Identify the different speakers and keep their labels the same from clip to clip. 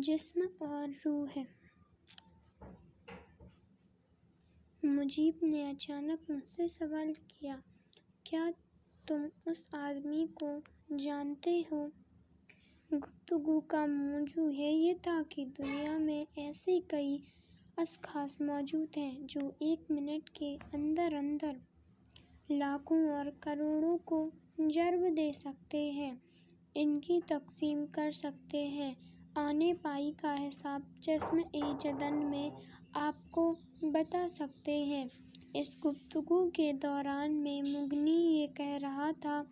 Speaker 1: جسم اور روح ہے۔ مجیب نے اچانک مجھ سے سوال کیا، کیا تم اس آدمی کو جانتے ہو؟ گفتگو کا موضوع یہ تھا کہ دنیا میں ایسے کئی اشخاص موجود ہیں جو ایک منٹ کے اندر اندر لاکھوں اور کروڑوں کو ضرب دے سکتے ہیں، ان کی تقسیم کر سکتے ہیں، آنے پائی کا حساب چشمِ جدن میں آپ کو بتا سکتے ہیں۔ اس گفتگو کے دوران میں مغنی یہ کہہ رہا تھا،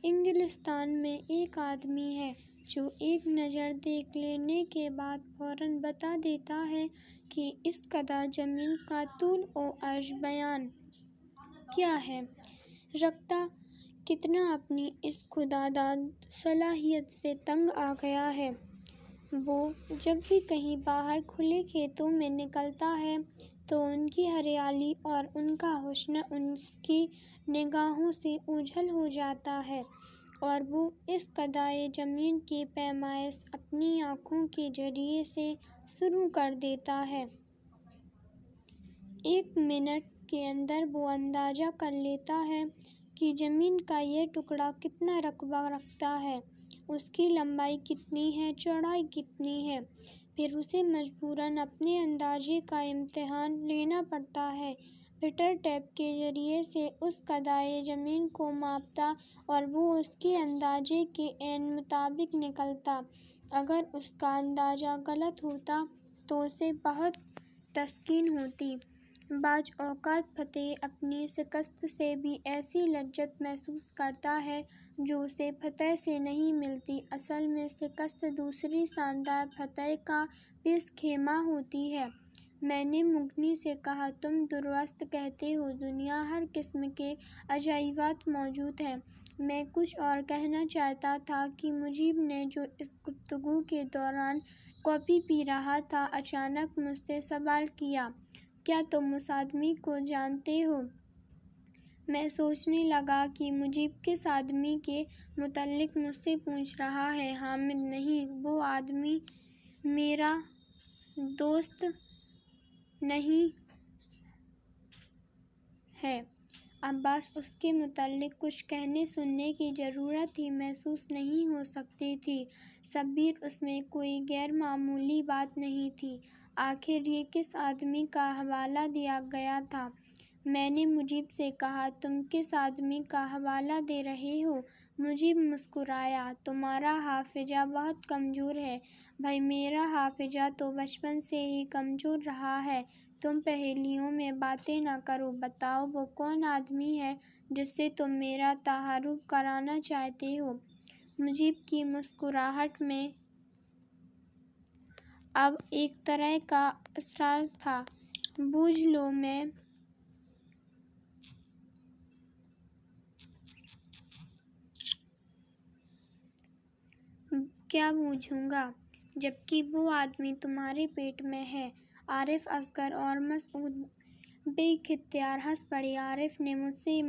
Speaker 1: انگلستان میں ایک آدمی ہے جو ایک نظر دیکھ لینے کے بعد فوراً بتا دیتا ہے کہ اس قدر زمین کا طول و عرض بیان کیا ہے، رکھتا کتنا اپنی اس خداداد صلاحیت سے تنگ آ گیا ہے۔ وہ جب بھی کہیں باہر کھلے کھیتوں میں نکلتا ہے تو ان کی ہریالی اور ان کا حسن اس کی نگاہوں سے اوجھل ہو جاتا ہے اور وہ اس قطعہ زمین کی پیمائش اپنی آنکھوں کے ذریعے سے شروع کر دیتا ہے۔ ایک منٹ کے اندر وہ اندازہ کر لیتا ہے کہ زمین کا یہ ٹکڑا کتنا رقبہ رکھتا ہے، اس کی لمبائی کتنی ہے، چوڑائی کتنی ہے۔ پھر اسے مجبوراً اپنے اندازے کا امتحان لینا پڑتا ہے، میٹر ٹیپ کے ذریعے سے اس قطعہ زمین کو ماپتا اور وہ اس کے اندازے کے عین مطابق نکلتا۔ اگر اس کا اندازہ غلط ہوتا تو اسے بہت تسکین ہوتی۔ بعض اوقات فتح اپنی شکست سے بھی ایسی لذت محسوس کرتا ہے جو اسے فتح سے نہیں ملتی۔ اصل میں شکست دوسری شاندار فتح کا پیش خیمہ ہوتی ہے۔ میں نے مغنی سے کہا، تم درست کہتے ہو، دنیا ہر قسم کے عجائبات موجود ہیں۔ میں کچھ اور کہنا چاہتا تھا کہ مجیب نے، جو اس گفتگو کے دوران کافی پی رہا تھا، اچانک مجھ سے سوال کیا، کیا تم اس آدمی کو جانتے ہو؟ میں سوچنے لگا کہ مجیب کس آدمی کے متعلق مجھ سے پوچھ رہا ہے۔ حامد، نہیں، وہ آدمی میرا دوست نہیں ہے۔ اب بس اس کے متعلق کچھ کہنے سننے کی ضرورت ہی محسوس نہیں ہو سکتی تھی۔ شبیر، اس میں کوئی غیر معمولی بات نہیں تھی۔ آخر یہ کس آدمی کا حوالہ دیا گیا تھا؟ میں نے مجیب سے کہا، تم کس آدمی کا حوالہ دے رہے ہو؟ مجیب مسکرایا، تمہارا حافظہ بہت کمزور ہے۔ بھئی، میرا حافظہ تو بچپن سے ہی کمزور رہا ہے۔ تم پہیلیوں میں باتیں نہ کرو، بتاؤ وہ کون آدمی ہے جس سے تم میرا تعارف کرانا چاہتے ہو؟ مجیب کی مسکراہٹ میں اب ایک طرح کا اصرار تھا۔ بوجھ لو، میں کیا بوجھوں گا، جبکہ وہ آدمی تمہارے پیٹ میں ہے۔ عارف اصغر اور مسعود بے اختیار ہنس پڑے۔ عارف نے مجھ سے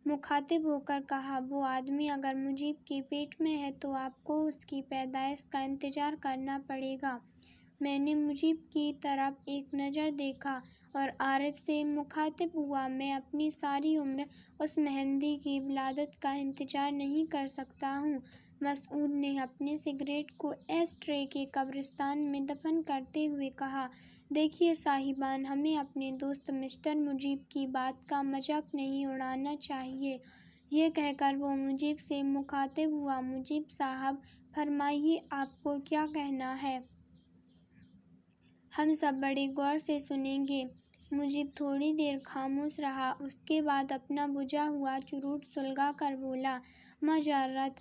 Speaker 1: مخاطب ہو کر کہا، وہ آدمی اگر مجیب کے پیٹ میں ہے تو آپ کو اس کی پیدائش کا انتظار کرنا پڑے گا۔ میں نے مجیب کی طرف ایک نظر دیکھا اور عارف سے مخاطب ہوا، میں اپنی ساری عمر اس مہندی کی ولادت کا انتظار نہیں کر سکتا ہوں۔ مسعود نے اپنے سگریٹ کو ایش ٹرے کے قبرستان میں دفن کرتے ہوئے کہا، دیکھیے صاحبان، ہمیں اپنے دوست مسٹر مجیب کی بات کا مذاق نہیں اڑانا چاہیے۔ یہ کہہ کر وہ مجیب سے مخاطب ہوا، مجیب صاحب، فرمائیے، آپ کو کیا کہنا ہے؟ ہم سب بڑے غور سے سنیں گے۔ مجیب تھوڑی دیر خاموش رہا، اس کے بعد اپنا بجھا ہوا چروٹ سلگا کر بولا، معذرت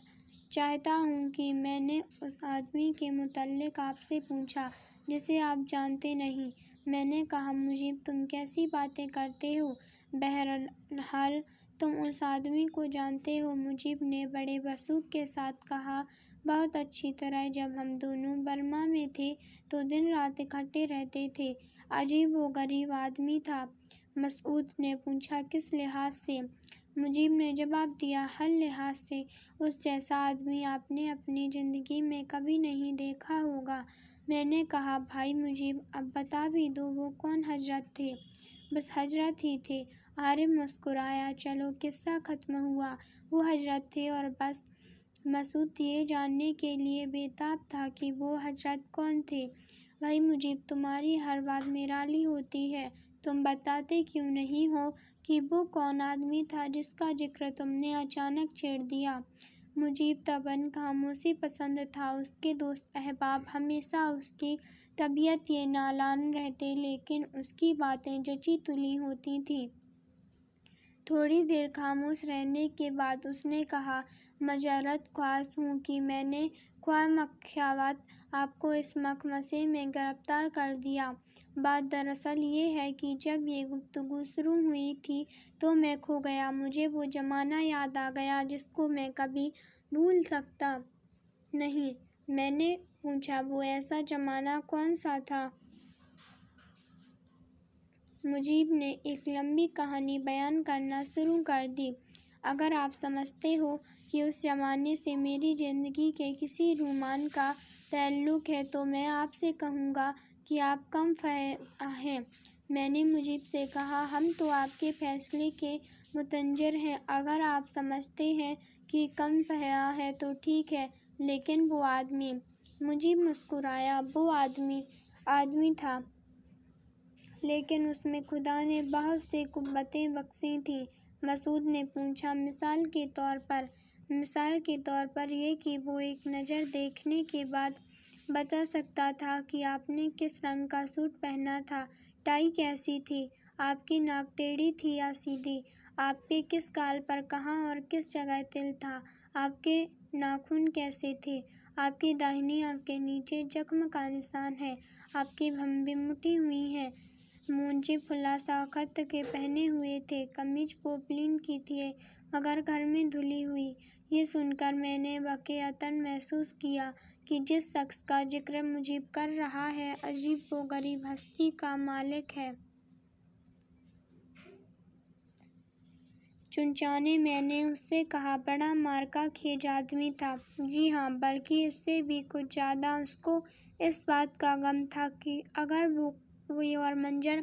Speaker 1: چاہتا ہوں کہ میں نے اس آدمی کے متعلق آپ سے پوچھا جسے آپ جانتے نہیں۔ میں نے کہا، مجیب، تم کیسی باتیں کرتے ہو؟ بہرحال تم اس آدمی کو جانتے ہو؟ مجیب نے بڑے وثوق کے ساتھ کہا، بہت اچھی طرح۔ جب ہم دونوں برما میں تھے تو دن رات اکٹھے رہتے تھے۔ عجیب و غریب آدمی تھا۔ مسعود نے پوچھا، کس لحاظ سے؟ مجیب نے جواب دیا، ہر لحاظ سے۔ اس جیسا آدمی آپ نے اپنی زندگی میں کبھی نہیں دیکھا ہوگا۔ میں نے کہا بھائی مجیب اب بتا بھی دو وہ کون حضرت تھے؟ بس حضرت ہی تھے۔ عارف مسکرایا۔ چلو قصہ ختم ہوا۔ وہ حضرت تھے اور بس۔ مسعود یہ جاننے کے لیے بےتاب تھا کہ وہ حضرت کون تھے۔ بھائی مجیب تمہاری ہر بات نرالی ہوتی ہے، تم بتاتے کیوں نہیں ہو کہ وہ کون آدمی تھا جس کا ذکر تم نے اچانک چھیڑ دیا؟ مجیب طبعاً خاموشی پسند تھا۔ اس کے دوست احباب ہمیشہ اس کی طبیعت یہ نالان رہتے لیکن اس کی باتیں جچی تلی ہوتی تھیں۔ تھوڑی دیر خاموش رہنے کے بعد اس نے کہا معذرت خواہ ہوں کہ میں نے خواہ مخافت آپ کو اس مخمصے میں گرفتار کر دیا۔ بات دراصل یہ ہے کہ جب یہ گفتگو شروع ہوئی تھی تو میں کھو گیا۔ مجھے وہ زمانہ یاد آ گیا جس کو میں کبھی بھول سکتا نہیں۔ میں نے پوچھا وہ ایسا زمانہ کون سا تھا؟ مجیب نے ایک لمبی کہانی بیان کرنا شروع کر دی۔ اگر آپ سمجھتے ہو کہ اس زمانے سے میری زندگی کے کسی رومان کا تعلق ہے تو میں آپ سے کہوں گا کہ آپ کم فہم ہیں۔ میں نے مجیب سے کہا ہم تو آپ کے فیصلے کے منتظر ہیں۔ اگر آپ سمجھتے ہیں کہ کم فہم ہے تو ٹھیک ہے، لیکن وہ آدمی؟ مجیب مسکرایا۔ وہ آدمی تھا، لیکن اس میں خدا نے بہت سی قوتیں بخشی تھیں۔ مسعود نے پوچھا مثال کے طور پر؟ مثال کے طور پر یہ کہ وہ ایک نظر دیکھنے کے بعد بتا سکتا تھا کہ آپ نے کس رنگ کا سوٹ پہنا تھا، ٹائی کیسی تھی، آپ کی ناک ٹیڑھی تھی یا سیدھی، آپ کے کس گال پر کہاں اور کس جگہ تل تھا، آپ کے ناخن کیسے تھے، آپ کی داہنی آنکھ کے نیچے زخم کا نشان ہے، آپ کی بھویں موٹی ہوئی ہیں، موزے فلاسا خط کے پہنے ہوئے تھے، قمیض پوپلین کی تھی مگر گھر میں دھلی ہوئی۔ یہ سن کر میں نے واقعتاً محسوس کیا کہ جس شخص کا ذکر مجیب کر رہا ہے عجیب و غریب ہستی کا مالک ہے۔ چنانچہ میں نے اس سے کہا بڑا معرکہ خیز آدمی تھا۔ جی ہاں، بلکہ اس سے بھی کچھ زیادہ اس کو اس بات کا غم تھا کہ اگر وہ کوئی اور منظر،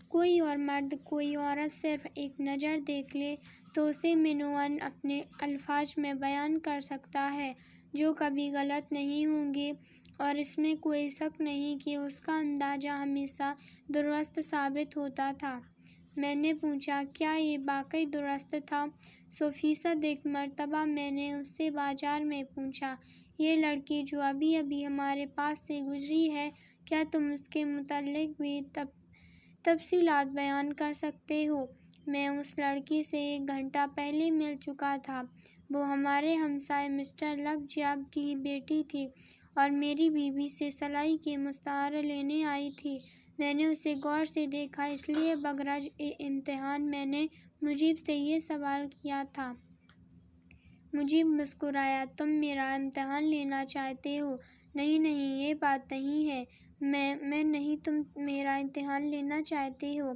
Speaker 1: کوئی اور مرد، کوئی عورت صرف ایک نظر دیکھ لے تو اسے منوعاً اپنے الفاظ میں بیان کر سکتا ہے جو کبھی غلط نہیں ہوں گے، اور اس میں کوئی شک نہیں کہ اس کا اندازہ ہمیشہ درست ثابت ہوتا تھا۔ میں نے پوچھا کیا یہ واقعی درست تھا؟ 100% ایک مرتبہ میں نے اس سے بازار میں پوچھا یہ لڑکی جو ابھی ابھی ہمارے پاس سے گزری ہے، کیا تم اس کے متعلق بھی تفصیلات بیان کر سکتے ہو؟ میں اس لڑکی سے 1 گھنٹہ پہلے مل چکا تھا۔ وہ ہمارے ہمسائے مسٹر لفزیاب کی بیٹی تھی اور میری بیوی سے سلائی کے مشاورے لینے آئی تھی۔ میں نے اسے غور سے دیکھا، اس لیے بغرض امتحان میں نے مجیب سے یہ سوال کیا تھا۔ مجیب مسکرایا۔ تم میرا امتحان لینا چاہتے ہو؟ نہیں نہیں، یہ بات نہیں ہے۔ میں نہیں، تم میرا امتحان لینا چاہتے ہو۔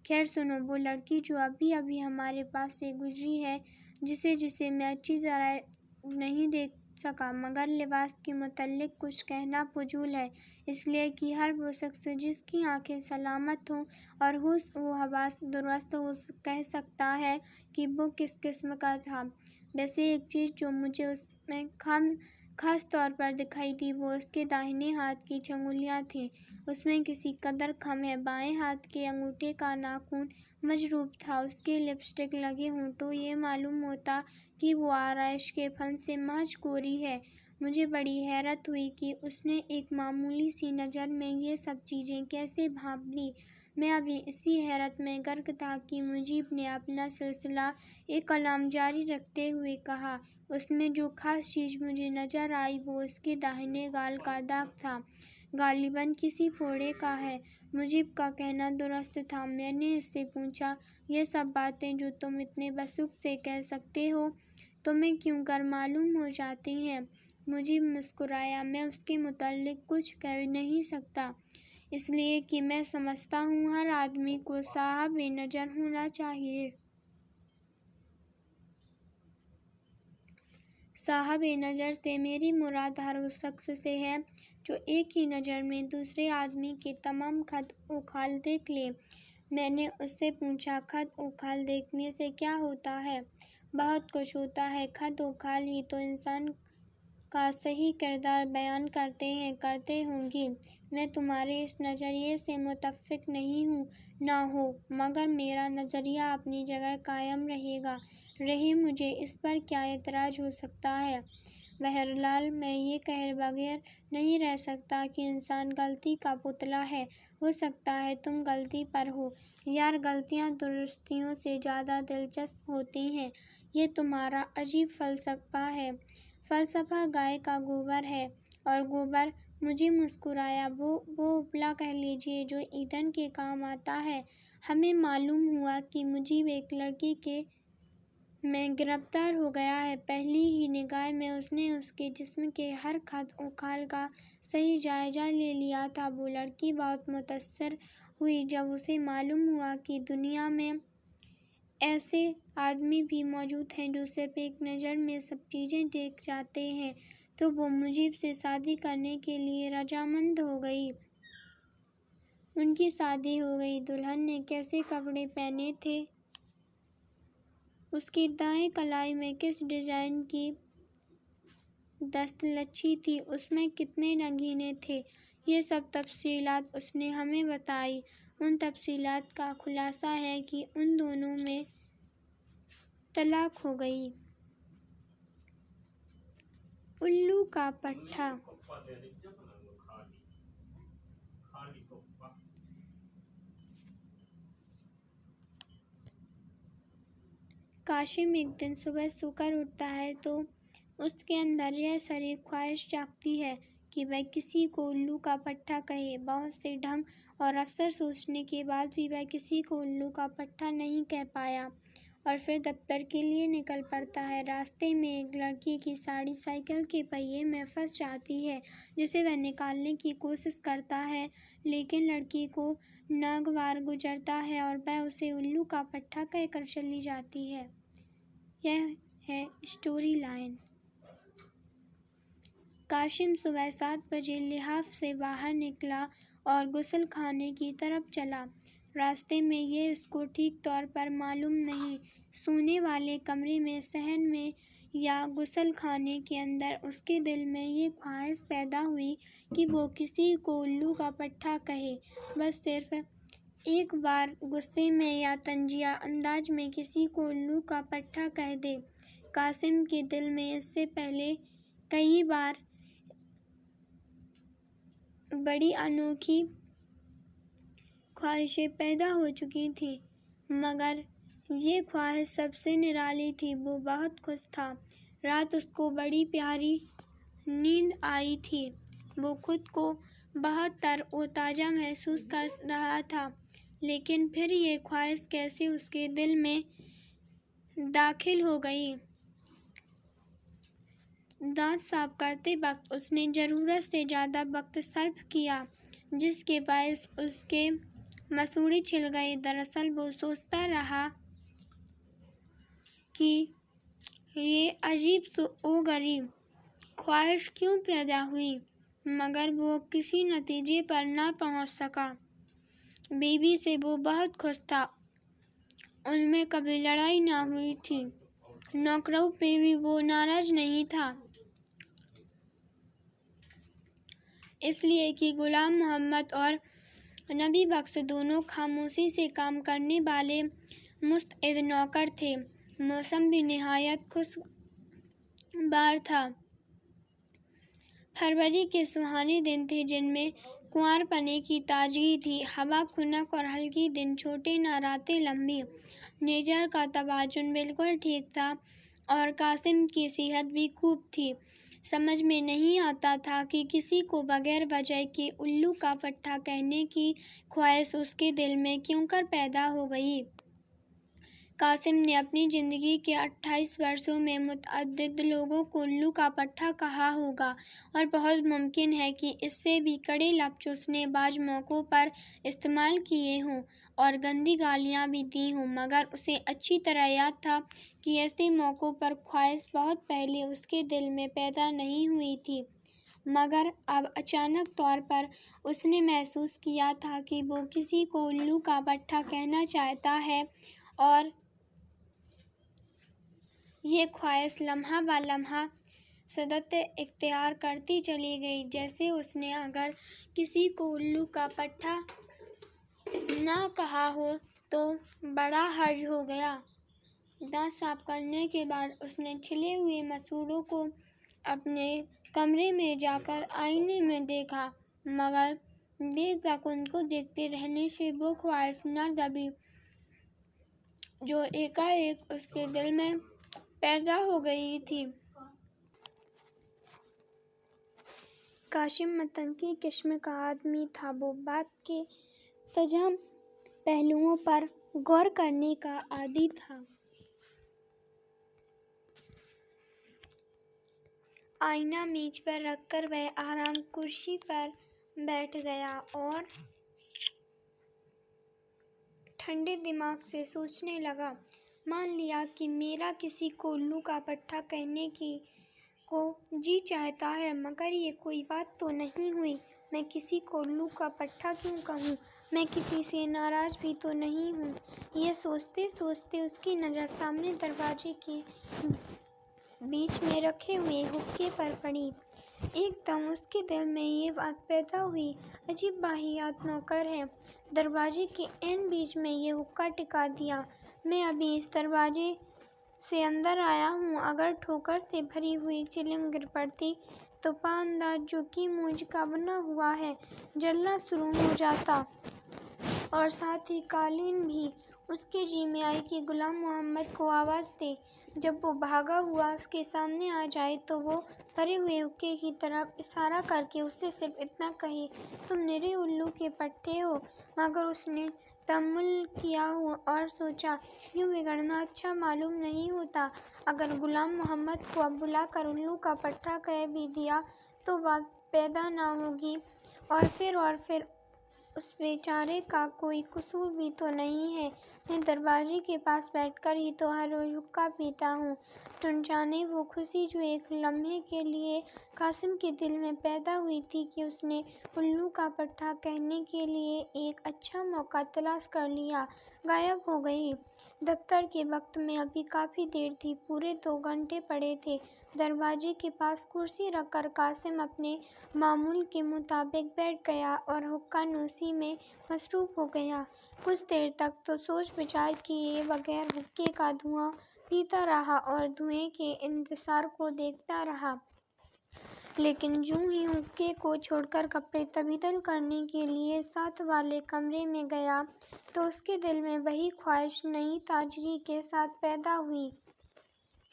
Speaker 1: خیر سنو، وہ لڑکی جو ابھی ابھی ہمارے پاس سے گزری ہے، جسے میں اچھی طرح نہیں دیکھ سکا مگر لباس کے متعلق کچھ کہنا فضول ہے، اس لیے کہ ہر وہ شخص جس کی آنکھیں سلامت ہوں اور ہوش و حواس درست ہوں کہہ سکتا ہے کہ وہ کس قسم کا تھا۔ ویسے ایک چیز جو مجھے اس میں خاص طور پر دکھائی دی وہ اس کے داہنے ہاتھ کی انگلیاں تھیں۔ اس میں کسی قدر خم ہے۔ بائیں ہاتھ کے انگوٹھے کا ناخن مضروب تھا۔ اس کے لپسٹک لگے ہونٹوں یہ معلوم ہوتا کہ وہ آرائش کے فن سے محض کوری ہے۔ مجھے بڑی حیرت ہوئی کہ اس نے ایک معمولی سی نظر میں یہ سب چیزیں کیسے بھانپ لیں۔ میں ابھی اسی حیرت میں غرق تھا کہ مجیب نے اپنا سلسلہ کلام جاری رکھتے ہوئے کہا اس میں جو خاص چیز مجھے نظر آئی وہ اس کے داہنے گال کا داغ تھا، غالباً کسی پھوڑے کا ہے۔ مجیب کا کہنا درست تھا۔ میں نے اس سے پوچھا یہ سب باتیں جو تم اتنے وثوق سے کہہ سکتے ہو تمہیں کیوں کر معلوم ہو جاتی ہیں؟ مجیب مسکرایا۔ میں اس کے متعلق کچھ کہہ نہیں سکتا، اس لیے کہ میں سمجھتا ہوں ہر آدمی کو صاحب نظر ہونا چاہیے۔ صاحب نظر سے میری مراد ہر اس شخص سے ہے جو ایک ہی نظر میں دوسرے آدمی کے تمام خط و خال دیکھ لے۔ میں نے اس سے پوچھا، خط و خال دیکھنے سے کیا ہوتا ہے؟ بہت کچھ ہوتا ہے۔ خط و خال ہی تو انسان کا صحیح کردار بیان کرتے ہوں گی۔ میں تمہارے اس نظریے سے متفق نہیں ہوں، نہ ہو، مگر میرا نظریہ اپنی جگہ قائم رہے مجھے اس پر کیا اعتراض ہو سکتا ہے؟ بہرحال میں یہ کہے بغیر نہیں رہ سکتا کہ انسان غلطی کا پتلا ہے۔ ہو سکتا ہے تم غلطی پر ہو۔ یار، غلطیاں درستیوں سے زیادہ دلچسپ ہوتی ہیں۔ یہ تمہارا عجیب فلسفہ ہے۔ فلسفہ گائے کا گوبر ہے، اور گوبر مجھے مسکرایا، وہ اپلا کہہ لیجیے جو ایندھن کے کام آتا ہے۔ ہمیں معلوم ہوا کہ مجیب ایک لڑکی میں گرفتار ہو گیا ہے۔ پہلی ہی نگاہ میں اس نے اس کے جسم کے ہر خط و خال کا صحیح جائزہ لے لیا تھا۔ وہ لڑکی بہت متاثر ہوئی جب اسے معلوم ہوا کہ دنیا میں ایسے آدمی بھی موجود ہیں جو صرف ایک نظر میں سب چیزیں دیکھ جاتے ہیں۔ تو وہ مجیب سے شادی کرنے کے لیے رضامند ہو گئی۔ ان کی شادی ہو گئی۔ دلہن نے کیسے کپڑے پہنے تھے؟ اس کی دائیں کلائی میں کس ڈیزائن کی دستلچھی تھی؟ اس میں کتنے نگینے تھے؟ یہ سب تفصیلات اس نے ہمیں بتائیں۔ ان تفصیلات کا خلاصہ ہے کہ ان دونوں میں طلاق ہو گئی۔ الو کا پٹھا۔ قاسم ایک دن صبح سو کر اٹھتا ہے تو اس کے اندر یہ سری خواہش جاگتی ہے کہ وہ کسی کو الو کا پٹھا کہے۔ بہت سے ڈھنگ اور افسر سوچنے کے بعد بھی وہ کسی کو الو کا پٹھا نہیں کہہ پایا، اور پھر دفتر کے لیے نکل پڑتا ہے۔ راستے میں ایک لڑکی کی ساڑی سائیکل کے پہیے میں پھنس جاتی ہے، جسے وہ نکالنے کی کوشش کرتا ہے، لیکن لڑکی کو ناگوار گزرتا ہے اور وہ اسے الو کا پٹھا کہہ کر چلی جاتی ہے۔ یہ ہے اسٹوری لائن۔ قاسم صبح 7 بجے لحاف سے باہر نکلا اور غسل خانے کی طرف چلا۔ راستے میں یہ اس کو ٹھیک طور پر معلوم نہیں، سونے والے کمرے میں، صحن میں یا غسل خانے کے اندر، اس کے دل میں یہ خواہش پیدا ہوئی کہ وہ کسی کو الو کا پٹھا کہے، بس صرف ایک بار غصے میں یا طنزیہ انداز میں کسی کو الو کا پٹھا کہہ دے۔ قاسم کے دل میں اس سے پہلے کئی بار بڑی انوکھی خواہشیں پیدا ہو چکی تھیں، مگر یہ خواہش سب سے نرالی تھی۔ وہ بہت خوش تھا۔ رات اس کو بڑی پیاری نیند آئی تھی۔ وہ خود کو بہت تر و تازہ محسوس کر رہا تھا، لیکن پھر یہ خواہش کیسے اس کے دل میں داخل ہو گئی؟ دانت صاف کرتے وقت اس نے ضرورت سے زیادہ وقت صرف کیا، جس کے باعث اس کے مسوڑھے چھل گئے۔ دراصل وہ سوچتا رہا کہ یہ عجیب و غریب خواہش کیوں پیدا ہوئی، مگر وہ کسی نتیجے پر نہ پہنچ سکا۔ بیوی سے وہ بہت خوش تھا، ان میں کبھی لڑائی نہ ہوئی تھی۔ نوکروں پہ بھی وہ ناراض نہیں تھا، اس لیے کہ غلام محمد اور نبی بخش دونوں خاموشی سے کام کرنے والے مستعد نوکر تھے۔ موسم بھی نہایت خوشگوار تھا۔ فروری کے سہانے دن تھے جن میں کنوار پنے کی تازگی تھی۔ ہوا خنک اور ہلکی، دن چھوٹے نہ راتیں لمبی۔ نیچر کا توازن بالکل ٹھیک تھا، اور قاسم کی صحت بھی خوب تھی۔ سمجھ میں نہیں آتا تھا کہ کسی کو بغیر وجہ کے الو کا پٹھا کہنے کی خواہش اس کے دل میں کیوں کر پیدا ہو گئی۔ قاسم نے اپنی زندگی کے 28 برسوں میں متعدد لوگوں کو الو کا پٹھا کہا ہوگا، اور بہت ممکن ہے کہ اس سے بھی کڑے لفظ اس نے بعض موقعوں پر استعمال کیے ہوں اور گندی گالیاں بھی دی ہوں، مگر اسے اچھی طرح یاد تھا کہ ایسے موقعوں پر خواہش بہت پہلے اس کے دل میں پیدا نہیں ہوئی تھی، مگر اب اچانک طور پر اس نے محسوس کیا تھا کہ وہ کسی کو الو کا پٹھا کہنا چاہتا ہے، اور یہ خواہش لمحہ بہ لمحہ شدت اختیار کرتی چلی گئی، جیسے اس نے اگر کسی کو الو کا پٹھا نہ کہا ہو تو بڑا حرج ہو گیا۔ دانت صاف کرنے کے بعد اس نے چھلے ہوئے مسوڑوں کو اپنے کمرے میں جا کر آئینے میں دیکھا، مگر دیر تک ان کو دیکھتے رہنے سے وہ خواہش نہ دبی جو ایک اس کے دل میں پیدا ہو گئی تھی۔ قاسم متنقی قسم کا آدمی تھا، وہ بات کے تمام پہلوؤں پر غور کرنے کا عادی تھا۔ آئینہ میز پر رکھ کر وہ آرام کرسی پر بیٹھ گیا اور ٹھنڈے دماغ سے سوچنے لگا۔ مان لیا کہ میرا کسی کو الو کا پٹھا کہنے کو جی چاہتا ہے، مگر یہ کوئی بات تو نہیں ہوئی۔ میں کسی کو الو کا پٹھا کیوں کہوں؟ میں کسی سے ناراض بھی تو نہیں ہوں۔ یہ سوچتے سوچتے اس کی نظر سامنے دروازے کے بیچ میں رکھے ہوئے حقے پر پڑی۔ ایک دم اس کے دل میں یہ بات پیدا ہوئی، عجیب واہیات نوکر ہے، دروازے کے عین بیچ میں یہ حقہ ٹکا دیا۔ میں ابھی اس دروازے سے اندر آیا ہوں، اگر ٹھوکر سے بھری ہوئی چلم گر پڑتی تو پا انداز جو کہ موج کا بنا ہوا ہے جلنا شروع ہو جاتا، اور ساتھ ہی قالین بھی۔ اس کے جی میں آئی کہ غلام محمد کو آواز دے، جب وہ بھاگا ہوا اس کے سامنے آ جائے تو وہ بھرے ہوئے حقے کی طرف اشارہ کر کے اس سے صرف اتنا کہے، تم نرے الو کے پٹھے ہو۔ مگر اس نے تأمل کیا اور سوچا، یوں بگڑنا اچھا معلوم نہیں ہوتا۔ اگر غلام محمد کو اب بلا کر الو کا پٹھا کہہ بھی دیا تو بات پیدا نہ ہوگی، اور پھر اس بیچارے کا کوئی قصور بھی تو نہیں ہے۔ میں دروازے کے پاس بیٹھ کر ہی تو ہر روز حقہ پیتا ہوں۔ نہ جانے وہ خوشی جو ایک لمحے کے لیے قاسم کے دل میں پیدا ہوئی تھی کہ اس نے الو کا پٹھا کہنے کے لیے ایک اچھا موقع تلاش کر لیا، غائب ہو گئی۔ دفتر کے وقت میں ابھی کافی دیر تھی، پورے 2 گھنٹے پڑے تھے۔ دروازے کے پاس کرسی رکھ کر قاسم اپنے معمول کے مطابق بیٹھ گیا اور حقہ نوشی میں مصروف ہو گیا۔ کچھ دیر تک تو سوچ بچار کیے بغیر حقے کا دھواں پیتا رہا اور دھوئیں کے انتشار کو دیکھتا رہا، لیکن جوں ہی حقے کو چھوڑ کر کپڑے تبدیل کرنے کے لیے ساتھ والے کمرے میں گیا تو اس کے دل میں وہی خواہش نئی تازگی کے ساتھ پیدا ہوئی۔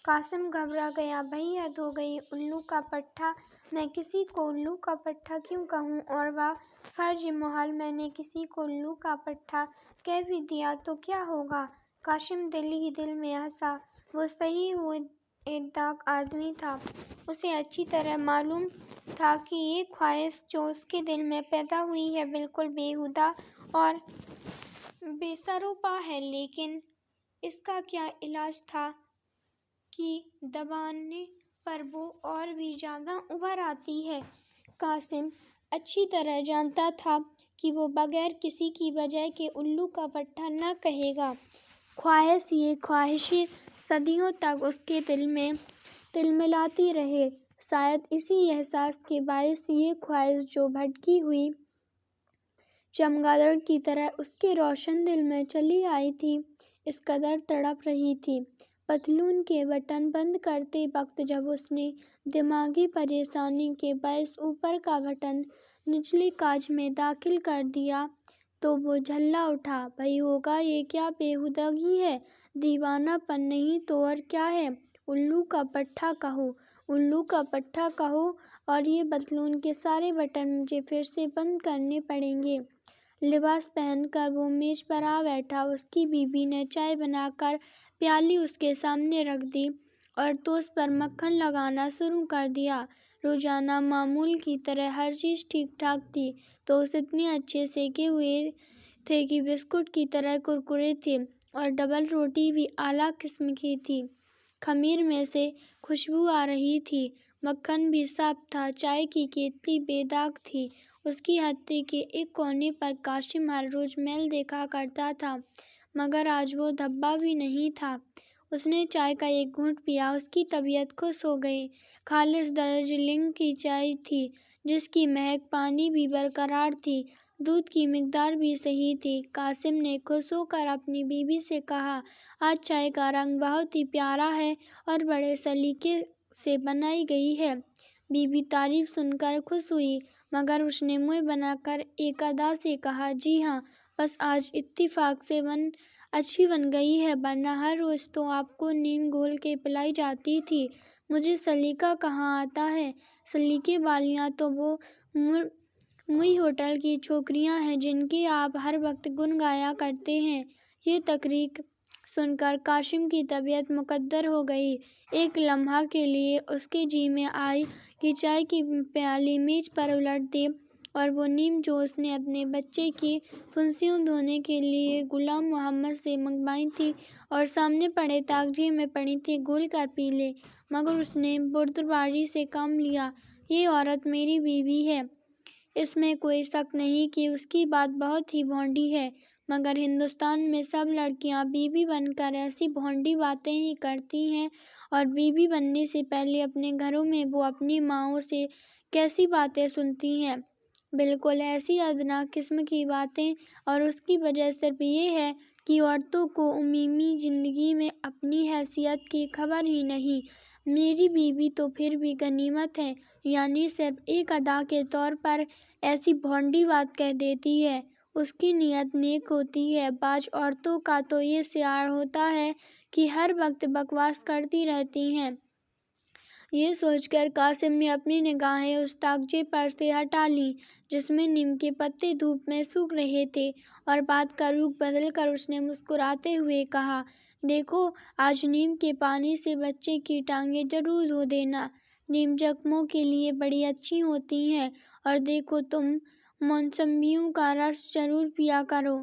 Speaker 1: قاسم گھبرا گیا، بھئی حد ہو گئی، الو کا پٹھا! میں کسی کو الو کا پٹھا کیوں کہوں، اور وہ فرض محال میں نے کسی کو الو کا پٹھا کہہ بھی دیا تو کیا ہوگا؟ قاسم دل ہی دل میں ہنسا۔ وہ صحیح ہو آدمی تھا، اسے اچھی طرح معلوم تھا کہ یہ خواہش جو اس کے دل میں پیدا ہوئی ہے بالکل بیہودہ اور بے سروپا ہے، لیکن اس کا کیا علاج تھا کہ دبانے پر وہ اور بھی زیادہ ابھر آتی ہے۔ قاسم اچھی طرح جانتا تھا کہ وہ بغیر کسی کی وجہ کے الو کا پٹھا نہ کہے گا۔ یہ خواہشیں صدیوں تک اس کے دل میں تلملاتی رہیں۔ شاید اسی احساس کے باعث یہ خواہش جو بھٹکی ہوئی چمگادڑ کی طرح اس کے روشن دل میں چلی آئی تھی، اس قدر تڑپ رہی تھی۔ پتلون کے بٹن بند کرتے وقت جب اس نے دماغی پریشانی کے باعث اوپر کا بٹن نچلے کاج میں داخل کر دیا تو وہ جھلا اٹھا، بھئی ہوگا یہ کیا بیہودگی ہے، دیوانہ پن نہیں تو اور کیا ہے؟ الو کا پٹھا کہو، الو کا پٹھا کہو، اور یہ پتلون کے سارے بٹن مجھے پھر سے بند کرنے پڑیں گے۔ لباس پہن کر وہ میز پر آ بیٹھا۔ اس کی بیوی نے چائے بنا کر پیالی اس کے سامنے رکھ دی اور ٹوسٹ پر مکھن لگانا شروع کر دیا۔ روزانہ معمول کی طرح ہر چیز ٹھیک ٹھاک تھی۔ ٹوسٹ اتنے اچھے سیکے ہوئے تھے کہ بسکٹ کی طرح کرکرے تھے اور ڈبل روٹی بھی اعلیٰ قسم کی تھی۔ خمیر میں سے خوشبو آ رہی تھی، مکھن بھی صاف تھا، چائے کی کیتلی بے داغ تھی۔ اس کی ہتھی کے ایک کونے پر قاسم ہر روز میل دیکھا کرتا تھا، مگر آج وہ دھبا بھی نہیں تھا۔ اس نے چائے کا ایک گھونٹ پیا، اس کی طبیعت خوش ہو گئی۔ خالص دارجلنگ کی چائے تھی، جس کی مہک پانی بھی برقرار تھی، دودھ کی مقدار بھی صحیح تھی۔ قاسم نے خوش ہو کر اپنی بیوی سے کہا، آج چائے کا رنگ بہت ہی پیارا ہے اور بڑے سلیقے سے بنائی گئی ہے۔ بیوی تعریف سن کر خوش ہوئی، مگر اس نے منہ بنا کر ایک ادا سے کہا، جی ہاں، بس آج اتفاق سے اچھی بن گئی ہے، ورنہ ہر روز تو آپ کو نیم گھول کے پلائی جاتی تھی۔ مجھے سلیقہ کہاں آتا ہے؟ سلیقے والیاں تو وہ موئی ہوٹل کی چھوکریاں ہیں جن کے آپ ہر وقت گن گایا کرتے ہیں۔ یہ تقریر سن کر قاسم کی طبیعت مکدر ہو گئی۔ ایک لمحہ کے لیے اس کے جی میں آئی کہ چائے کی پیالی میز پر الٹ دے اور وہ نیم جو اس نے اپنے بچے کی پھنسیاں دھونے کے لیے غلام محمد سے منگوائی تھیں اور سامنے پڑے تاغچے میں پڑی تھیں، گھول کر پی لے، مگر اس نے بردباری سے کام لیا۔ یہ عورت میری بیوی ہے، اس میں کوئی شک نہیں کہ اس کی بات بہت ہی بھونڈی ہے، مگر ہندوستان میں سب لڑکیاں بیوی بن کر ایسی بھونڈی باتیں ہی کرتی ہیں، اور بیوی بننے سے پہلے اپنے گھروں میں وہ اپنی ماؤں سے کیسی باتیں سنتی ہیں، بالکل ایسی ادنیٰ قسم کی باتیں، اور اس کی وجہ صرف یہ ہے کہ عورتوں کو عمومی زندگی میں اپنی حیثیت کی خبر ہی نہیں۔ میری بیوی تو پھر بھی غنیمت ہے، یعنی صرف ایک ادا کے طور پر ایسی بھونڈی بات کہہ دیتی ہے، اس کی نیت نیک ہوتی ہے۔ بعض عورتوں کا تو یہ شعار ہوتا ہے کہ ہر وقت بکواس کرتی رہتی ہیں۔ یہ سوچ کر قاسم نے اپنی نگاہیں اس تاغچے پر سے ہٹا لیں جس میں نیم کے پتے دھوپ میں سوکھ رہے تھے، اور بات کا رخ بدل کر اس نے مسکراتے ہوئے کہا، دیکھو، آج نیم کے پانی سے بچے کی ٹانگیں ضرور دھو دینا، نیم زخموں کے لیے بڑی اچھی ہوتی ہیں، اور دیکھو، تم موسمبیوں کا رس ضرور پیا کرو،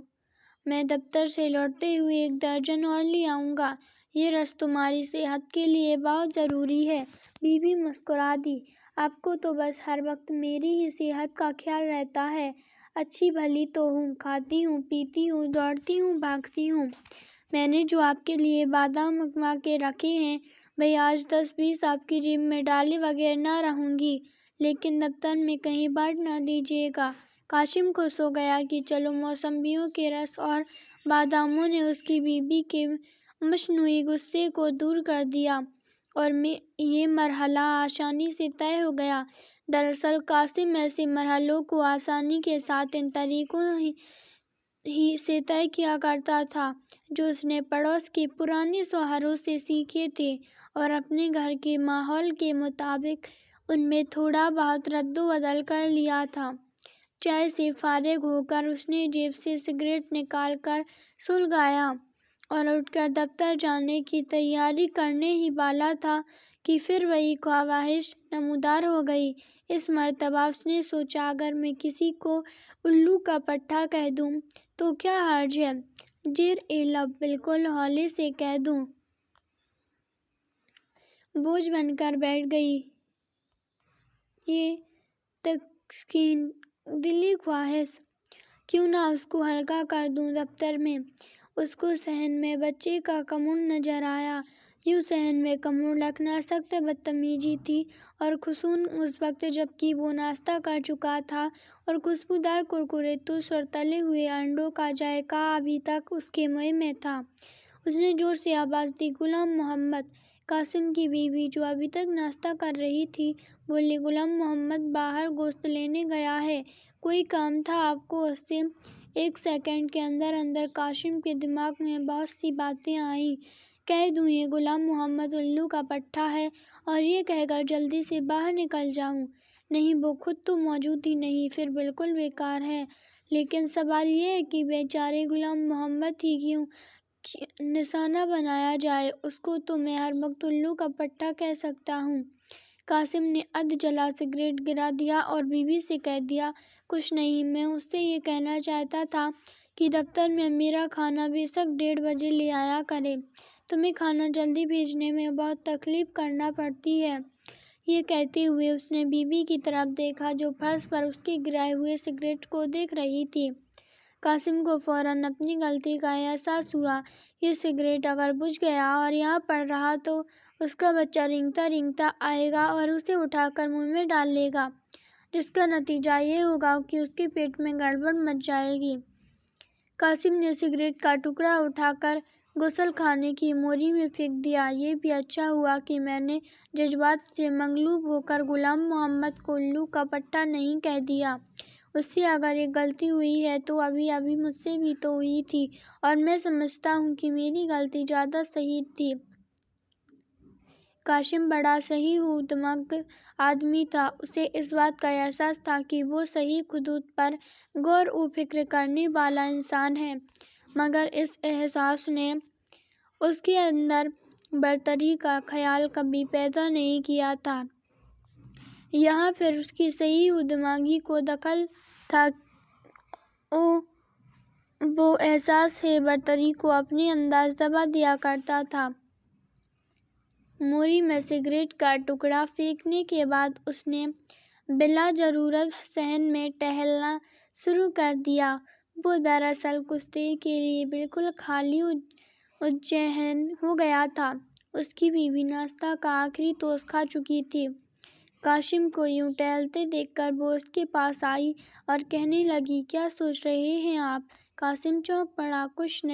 Speaker 1: میں دفتر سے لوٹتے ہوئے ایک درجن اور لے آؤں گا، یہ رس تمہاری صحت کے لیے بہت ضروری ہے۔ بیوی مسکرا دی، آپ کو تو بس ہر وقت میری ہی صحت کا خیال رہتا ہے، اچھی بھلی تو ہوں، کھاتی ہوں، پیتی ہوں، دوڑتی ہوں، بھاگتی ہوں، میں نے جو آپ کے لیے بادام منگوا کے رکھے ہیں، بھئی آج 10-20 آپ کی جیب میں ڈالے بغیر نہ رہوں گی، لیکن دفتر میں کہیں بانٹ نہ دیجیے گا۔ قاسم خوش ہو گیا کہ چلو، موسمبیوں کے رس اور باداموں نے اس کی بیوی کے مصنوعی غصے کو دور کر دیا اور یہ مرحلہ آسانی سے طے ہو گیا۔ دراصل قاسم ایسے مرحلوں کو آسانی کے ساتھ ان طریقوں ہی سے طے کیا کرتا تھا جو اس نے پڑوس کے پرانے شوہروں سے سیکھے تھے، اور اپنے گھر کے ماحول کے مطابق ان میں تھوڑا بہت رد و بدل کر لیا تھا۔ چائے سے فارغ ہو کر اس نے جیب سے سگریٹ نکال کر سلگایا اور اٹھ کر دفتر جانے کی تیاری کرنے ہی والا تھا کہ پھر وہی خواہش نمودار ہو گئی۔ اس مرتبہ اس نے سوچا، اگر میں کسی کو الو کا پٹھا کہہ دوں تو کیا حرج ہے، زیر لب بالکل ہولے سے کہہ دوں۔ بوجھ بن کر بیٹھ گئی یہ تسکین دلی خواہش، کیوں نہ اس کو ہلکا کر دوں۔ دفتر میں اس کو صحن میں بچے کا کمر نظر آیا۔ یوں صحن میں کمر رکھنا سخت بدتمیزی تھی، اور خصوصاً اس وقت جبکہ وہ ناشتہ کر چکا تھا اور خوشبودار کرکرے ٹوسٹ اور تلے ہوئے انڈوں کا ذائقہ ابھی تک اس کے منہ میں تھا۔ اس نے زور سے آواز دی، غلام محمد! قاسم کی بیوی، جو ابھی تک ناشتہ کر رہی تھی، بولی، غلام محمد باہر گوشت لینے گیا ہے، کوئی کام تھا آپ کو اس سے؟ ایک سیکنڈ کے اندر اندر قاسم کے دماغ میں بہت سی باتیں آئیں۔ کہہ دوں یہ غلام محمد الو کا پٹھا ہے اور یہ کہہ کر جلدی سے باہر نکل جاؤں؟ نہیں، وہ خود تو موجود ہی نہیں، پھر بالکل بیکار ہے۔ لیکن سوال یہ ہے کہ بیچارے غلام محمد ہی کیوں نشانہ بنایا جائے؟ اس کو تو میں ہر وقت الو کا پٹھا کہہ سکتا ہوں۔ قاسم نے ادھ جلا سگریٹ گرا دیا اور بیوی سے کہہ دیا، کچھ نہیں، میں اس سے یہ کہنا چاہتا تھا کہ دفتر میں میرا کھانا بے شک 1:30 بجے لے آیا کرے، تمہیں کھانا جلدی بھیجنے میں بہت تکلیف کرنا پڑتی ہے۔ یہ کہتے ہوئے اس نے بیوی کی طرف دیکھا جو فرش پر اس کے گرائے ہوئے سگریٹ کو دیکھ رہی تھی۔ قاسم کو فوراً اپنی غلطی کا احساس ہوا۔ یہ سگریٹ اگر بجھ گیا اور یہاں پڑ رہا تو اس کا بچہ رینگتا رینگتا آئے گا اور اسے اٹھا کر منہ میں ڈال لے گا، جس کا نتیجہ یہ ہوگا کہ اس کے پیٹ میں گڑبڑ مچ جائے گی۔ قاسم نے سگریٹ کا ٹکڑا اٹھا کر غسل خانے کی موری میں پھینک دیا۔ یہ بھی اچھا ہوا کہ میں نے جذبات سے مغلوب ہو کر غلام محمد کو الو کا پٹھا نہیں کہہ دیا۔ اس سے اگر ایک غلطی ہوئی ہے تو ابھی مجھ سے بھی تو ہوئی تھی، اور میں سمجھتا ہوں کہ میری غلطی زیادہ صحیح تھی۔ قاسم بڑا صحیح و دماغ آدمی تھا۔ اسے اس بات کا احساس تھا کہ وہ صحیح خطوط پر غور و فکر کرنے والا انسان ہے، مگر اس احساس نے اس کے اندر برتری کا خیال کبھی پیدا نہیں کیا تھا۔ یہاں پھر اس کی صحیح و دماغی کو دخل تھا۔ وہ احساس برتری کو اپنے انداز دبا دیا کرتا تھا۔ موری میں سگریٹ کا ٹکڑا پھینکنے کے بعد اس نے بلا ضرورت صحن میں ٹہلنا شروع کر دیا۔ وہ دراصل کچھ دیر کے لیے بالکل خالی و ذہن ہو گیا تھا۔ اس کی بیوی ناشتہ کا آخری توش کھا چکی تھی۔ قاسم کو یوں ٹہلتے دیکھ کر وہ اس کے پاس آئی اور کہنے لگی، کیا سوچ رہے ہیں آپ؟ قاسم چونک پڑا۔ کچھ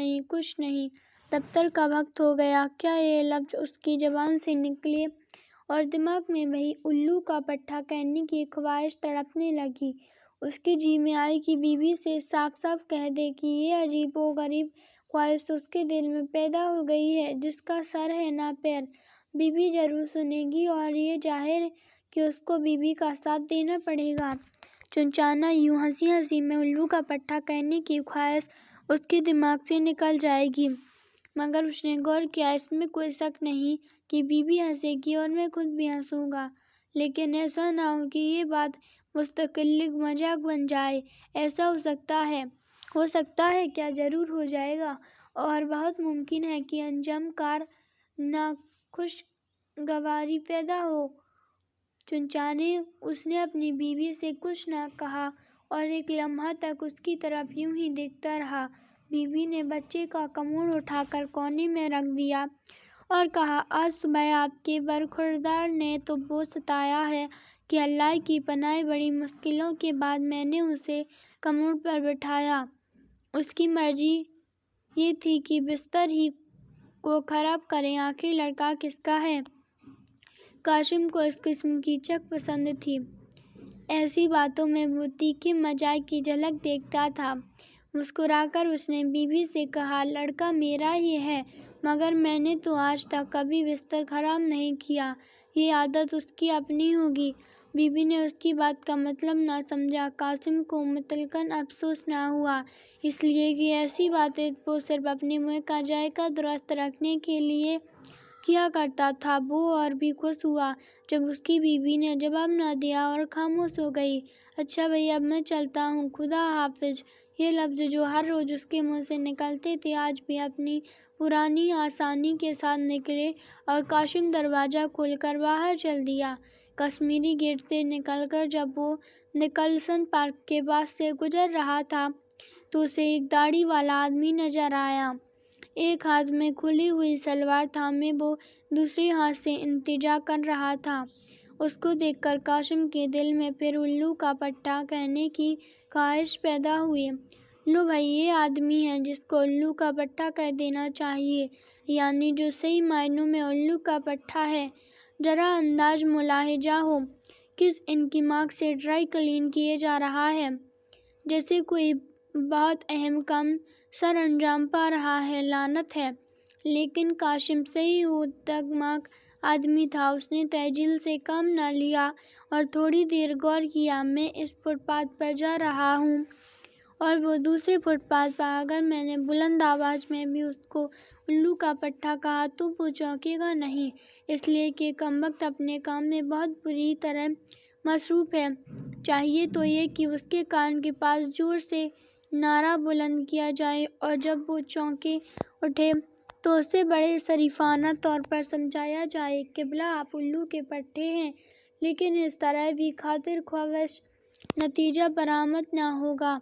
Speaker 1: نہیں، دفتر کا وقت ہو گیا۔ کیا یہ لفظ اس کی زبان سے نکلے اور دماغ میں وہی الو کا پٹھا کہنے کی خواہش تڑپنے لگی۔ اس کے جی میں آئی کہ بیوی سے صاف صاف کہہ دے کہ یہ عجیب و غریب خواہش اس کے دل میں پیدا ہو گئی ہے، جس کا سر ہے نہ پیر۔ بیوی ضرور سنے گی اور یہ ظاہر کہ اس کو بیوی کا ساتھ دینا پڑے گا۔ چنانچہ یوں ہنسی ہنسی میں الو کا پٹھا کہنے کی خواہش اس کے دماغ سے نکل جائے گی۔ مگر اس نے غور کیا، اس میں کوئی شک نہیں کہ بیوی ہنسے گی اور میں خود بھی ہنسوں گا، لیکن ایسا نہ ہو کہ یہ بات مستقل مذاق بن جائے۔ ایسا ہو سکتا ہے کیا؟ ضرور ہو جائے گا، اور بہت ممکن ہے کہ انجام کار ناخوشگواری پیدا ہو۔ چنانچہ اس نے اپنی بیوی سے کچھ نہ کہا اور ایک لمحہ تک اس کی طرف یوں ہی دیکھتا رہا۔ بیوی نے بچے کا کموڈ اٹھا کر کونے میں رکھ دیا اور کہا، آج صبح آپ کے برخوردار نے تو وہ ستایا ہے کہ اللہ کی پناہ، بڑی مشکلوں کے بعد میں نے اسے کموڈ پر بٹھایا۔ اس کی مرضی یہ تھی کہ بستر ہی کو خراب کرے، آخر لڑکا کس کا ہے؟ قاسم کو اس قسم کی چک پسند تھی۔ ایسی باتوں میں وہ تیکھے مزاق کی جھلک دیکھتا تھا۔ مسکرا کر اس نے بیوی سے کہا، لڑکا میرا ہی ہے، مگر میں نے تو آج تک کبھی بستر خراب نہیں کیا، یہ عادت اس کی اپنی ہوگی۔ بیوی نے اس کی بات کا مطلب نہ سمجھا۔ قاسم کو مطلقاً افسوس نہ ہوا، اس لیے کہ ایسی باتیں وہ صرف اپنے منہ کا ذائقہ درست رکھنے کے لیے کیا کرتا تھا۔ وہ اور بھی خوش ہوا جب اس کی بیوی نے جواب نہ دیا اور خاموش ہو گئی۔ اچھا بھئی، اب میں چلتا ہوں، خدا حافظ۔ یہ لفظ جو ہر روز اس کے منہ سے نکلتے تھے آج بھی اپنی پرانی آسانی کے ساتھ نکلے، اور قاسم دروازہ کھول کر باہر چل دیا۔ کشمیری گیٹ سے نکل کر جب وہ نکلسن پارک کے پاس سے گزر رہا تھا تو اسے ایک داڑھی والا آدمی نظر آیا۔ ایک ہاتھ میں کھلی ہوئی سلوار تھامے وہ دوسرے ہاتھ سے التجا کر رہا تھا۔ اس کو دیکھ کر قاسم کے دل میں پھر الو کا پٹھا کہنے کی خواہش پیدا ہوئی۔ لو بھئی، یہ آدمی ہے جس کو الو کا پٹھا کہہ دینا چاہیے، یعنی جو صحیح معنوں میں الو کا پٹھا ہے۔ ذرا انداز ملاحظہ ہو، کس انہماک سے ڈرائی کلین کیے جا رہا ہے، جیسے کوئی بہت اہم کام سر انجام پا رہا ہے۔ لعنت ہے! لیکن قاسم صحیح و دماغ آدمی تھا۔ اس نے تعجیل سے کام نہ لیا اور تھوڑی دیر غور کیا۔ میں اس فٹ پاتھ پر جا رہا ہوں اور وہ دوسرے فٹ پاتھ پر۔ اگر میں نے بلند آواز میں بھی اس کو الو کا پٹھا کہا تو وہ چونکے گا نہیں، اس لیے کہ کمبخت اپنے کام میں بہت بری طرح مصروف ہے۔ چاہیے تو یہ کہ اس کے کان کے پاس زور سے نعرہ بلند کیا جائے اور جب وہ چونک اٹھے تو اسے بڑے شریفانہ طور پر سمجھایا جائے، قبلہ آپ الو کے پٹھے ہیں۔ لیکن اس طرح بھی خاطر خواہش نتیجہ برآمد نہ ہوگا۔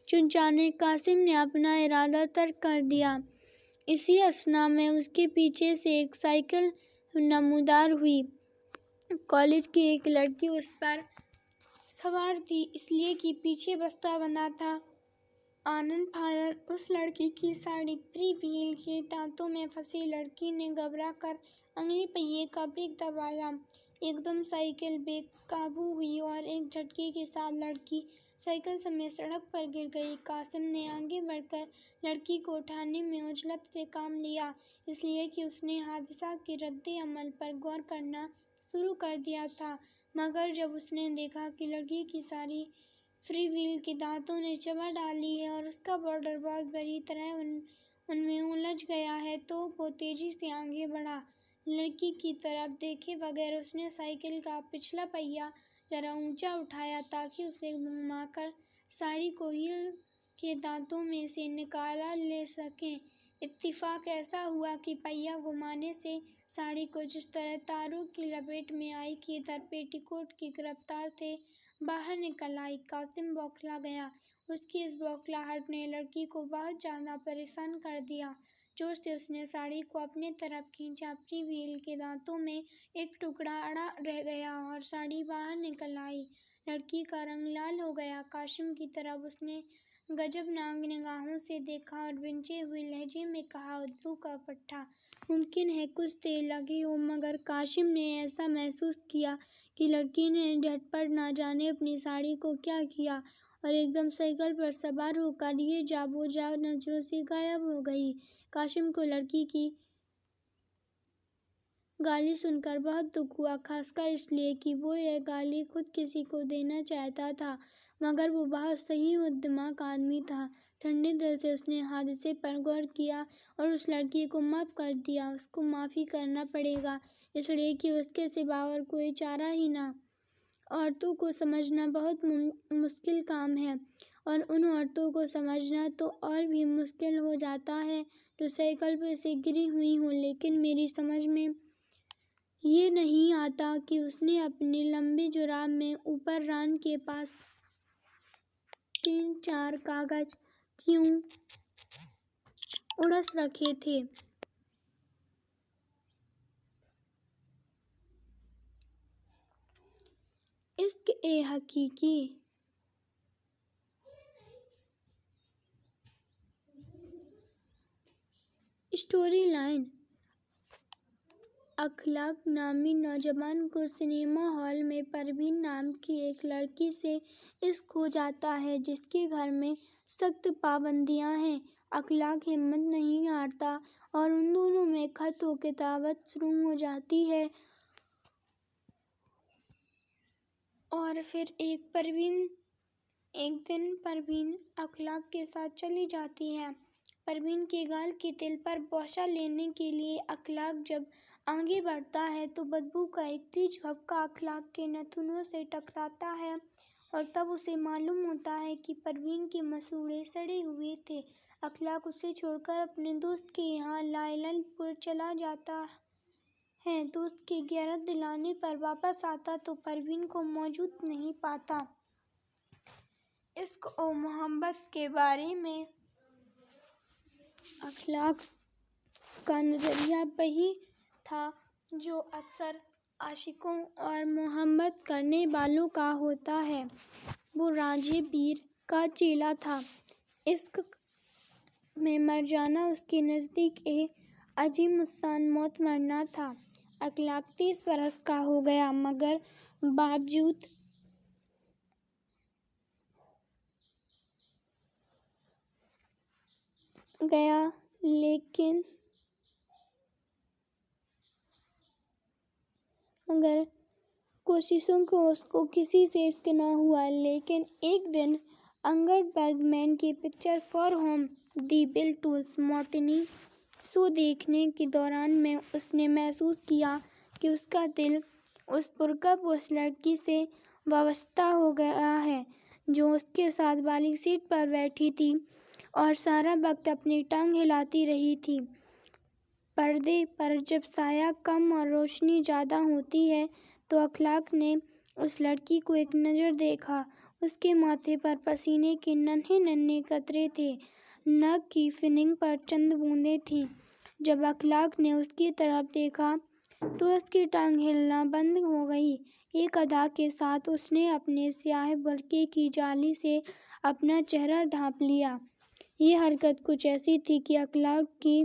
Speaker 1: چنانچہ قاسم نے اپنا ارادہ ترک کر دیا۔ اسی اثنا میں اس کے پیچھے سے ایک سائیکل نمودار ہوئی۔ کالج کی ایک لڑکی اس پر سوار تھی، اس لیے کہ پیچھے بستہ بندھا تھا۔ آنن پھانن اس لڑکی کی ساڑی فری وہیل کے دانتوں میں پھنسی۔ لڑکی نے گھبرا کر اگلے پہیے کا بریک دبایا۔ ایک دم سائیکل بے قابو ہوئی اور ایک جھٹکے کے ساتھ لڑکی سائیکل سمیت سڑک پر گر گئی۔ قاسم نے آگے بڑھ کر لڑکی کو اٹھانے میں عجلت سے کام لیا، اس لیے کہ اس نے حادثہ کے رد عمل پر غور کرنا شروع کر دیا تھا، مگر جب اس نے دیکھا کہ لڑکی کی ساڑی فری وہیل کے دانتوں نے چبا ڈالی ہے اور اس کا بارڈر بہت بری طرح ان میں الجھ گیا ہے تو وہ تیزی سے آگے بڑھا۔ لڑکی کی طرف دیکھے بغیر اس نے سائیکل کا پچھلا پہیہ ذرا اونچا اٹھایا تاکہ اسے گھما کر ساڑی کو وہیل کے دانتوں میں سے نکال لے سکے۔ اتفاق ایسا ہوا کہ پہیہ گھمانے سے ساڑی کو جس طرح تاروں کی لپیٹ میں آئی کہ ادھر پیٹی کوٹ کی گرفتار سے باہر نکل آئی۔ قاسم بوکھلا گیا۔ اس کی اس بوکھلاہٹ نے لڑکی کو بہت زیادہ پریشان کر دیا۔ زور سے اس نے ساڑی کو اپنی طرف کھینچا۔ فری وہیل کے دانتوں میں ایک ٹکڑا اڑا رہ گیا اور ساڑی باہر نکل آئی۔ لڑکی کا رنگ لال ہو گیا۔ قاسم کی طرف اس نے غضبناک نگاہوں سے دیکھا اور بھنجے ہوئے لہجے میں کہا، الو کا پٹھا۔ ممکن ہے کچھ دیر لگی ہو، مگر قاسم نے ایسا محسوس کیا کہ لڑکی نے جھٹ پٹ نہ جانے اپنی ساڑی کو کیا کیا اور ایک دم سائیکل پر سوار ہو کر یہ جا وہ جا نظروں سے غائب ہو گئی۔ قاسم کو لڑکی کی گالی سن کر بہت دکھ ہوا، خاص کر اس لیے کہ وہ یہ گالی خود کسی کو دینا چاہتا تھا، مگر وہ بہت صحیح و دماغ آدمی تھا۔ ٹھنڈے دل سے اس نے حادثے پر غور کیا اور اس لڑکی کو معاف کر دیا۔ اس کو معافی کرنا پڑے گا، اس لیے کہ اس کے سوا اور کوئی چارہ ہی نہ۔ عورتوں کو سمجھنا بہت مشکل کام ہے اور ان عورتوں کو سمجھنا تو اور بھی مشکل ہو جاتا ہے جو سائیکل پر سے گری ہوئی ہوں۔ لیکن میری سمجھ میں یہ نہیں آتا کہ اس نے اپنے لمبے جراب میں اوپر ران کے پاس 3-4 کاغذ کیوں اڑس رکھے تھے۔ عشق حقیقی اسٹوری لائن: اخلاق نامی نوجوان کو سنیما ہال میں پروین نام کی ایک لڑکی سے عشق ہو جاتا ہے جس کے گھر میں سخت پابندیاں ہیں۔ اخلاق ہمت نہیں ہارتا اور ان دونوں میں خط و کتابت شروع ہو جاتی ہے اور پھر ایک دن پروین اخلاق کے ساتھ چلی جاتی ہے۔ پروین کے گال کے تل پر بوسہ لینے کے لیے اخلاق جب آگے بڑھتا ہے تو بدبو کا ایک تیز بھونکا اخلاق کے ناخنوں سے ٹکراتا ہے اور تب اسے معلوم ہوتا ہے کہ پروین کے مسوڑھے سڑے ہوئے تھے۔ اخلاق اسے چھوڑ کر اپنے دوست کے یہاں لالہ پور چلا جاتا ہے۔ دوست کی غیرت دلانے پر واپس آتا تو پروین کو موجود نہیں پاتا۔ عشق و محبت کے بارے میں اخلاق کا نظریہ وہی تھا جو اکثر عاشقوں اور محبت کرنے والوں کا ہوتا ہے۔ وہ رانجھے پیر کا چیلا تھا۔ عشق میں مر جانا اس کے نزدیک ایک عظیم الشان موت مرنا تھا۔ اخلاق 30 برس کا ہو گیا مگر باوجود گیا لیکن مگر کوششوں کو اس کو کسی سے عشق نہ ہوا۔ لیکن ایک دن انگڈ برگمین کی picture for home the Beatles matinee show دیکھنے کے دوران میں اس نے محسوس کیا کہ اس کا دل اس پرکب اس لڑکی سے وابستہ ہو گیا ہے جو اس کے ساتھ والی سیٹ پر بیٹھی تھی اور سارا وقت اپنی ٹانگ ہلاتی رہی تھی۔ پردے پر جب سایہ کم اور روشنی زیادہ ہوتی ہے تو اخلاق نے اس لڑکی کو ایک نظر دیکھا۔ اس کے ماتھے پر پسینے کے ننھے ننھے قطرے تھے، ناک کی فننگ پر چند بوندیں تھیں۔ جب اخلاق نے اس کی طرف دیکھا تو اس کی ٹانگ ہلنا بند ہو گئی۔ ایک ادا کے ساتھ اس نے اپنے سیاہ برقعے کی جالی سے اپنا چہرہ ڈھانپ لیا۔ یہ حرکت کچھ ایسی تھی کہ اخلاق کی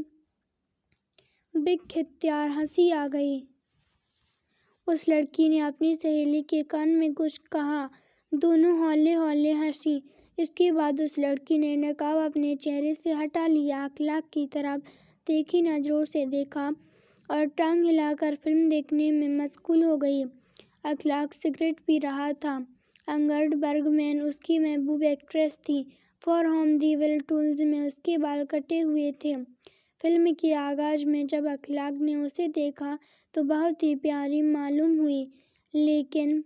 Speaker 1: بااختیار ہنسی آ گئی۔ اس لڑکی نے اپنی سہیلی کے کان میں کچھ کہا، دونوں ہولے ہولے ہنسیں۔ اس کے بعد اس لڑکی نے نقاب اپنے چہرے سے ہٹا لیا، اخلاق کی طرف تیکھی نظروں سے دیکھا اور ٹانگ ہلا کر فلم دیکھنے میں مشغول ہو گئی۔ اخلاق سگریٹ پی رہا تھا۔ انگڈ برگمین اس کی محبوب ایکٹریس تھی۔ فار ہوم دی بیٹلز میں اس کے بال کٹے ہوئے تھے۔ فلم کے آغاز میں جب اخلاق نے اسے دیکھا تو بہت ہی پیاری معلوم ہوئی، لیکن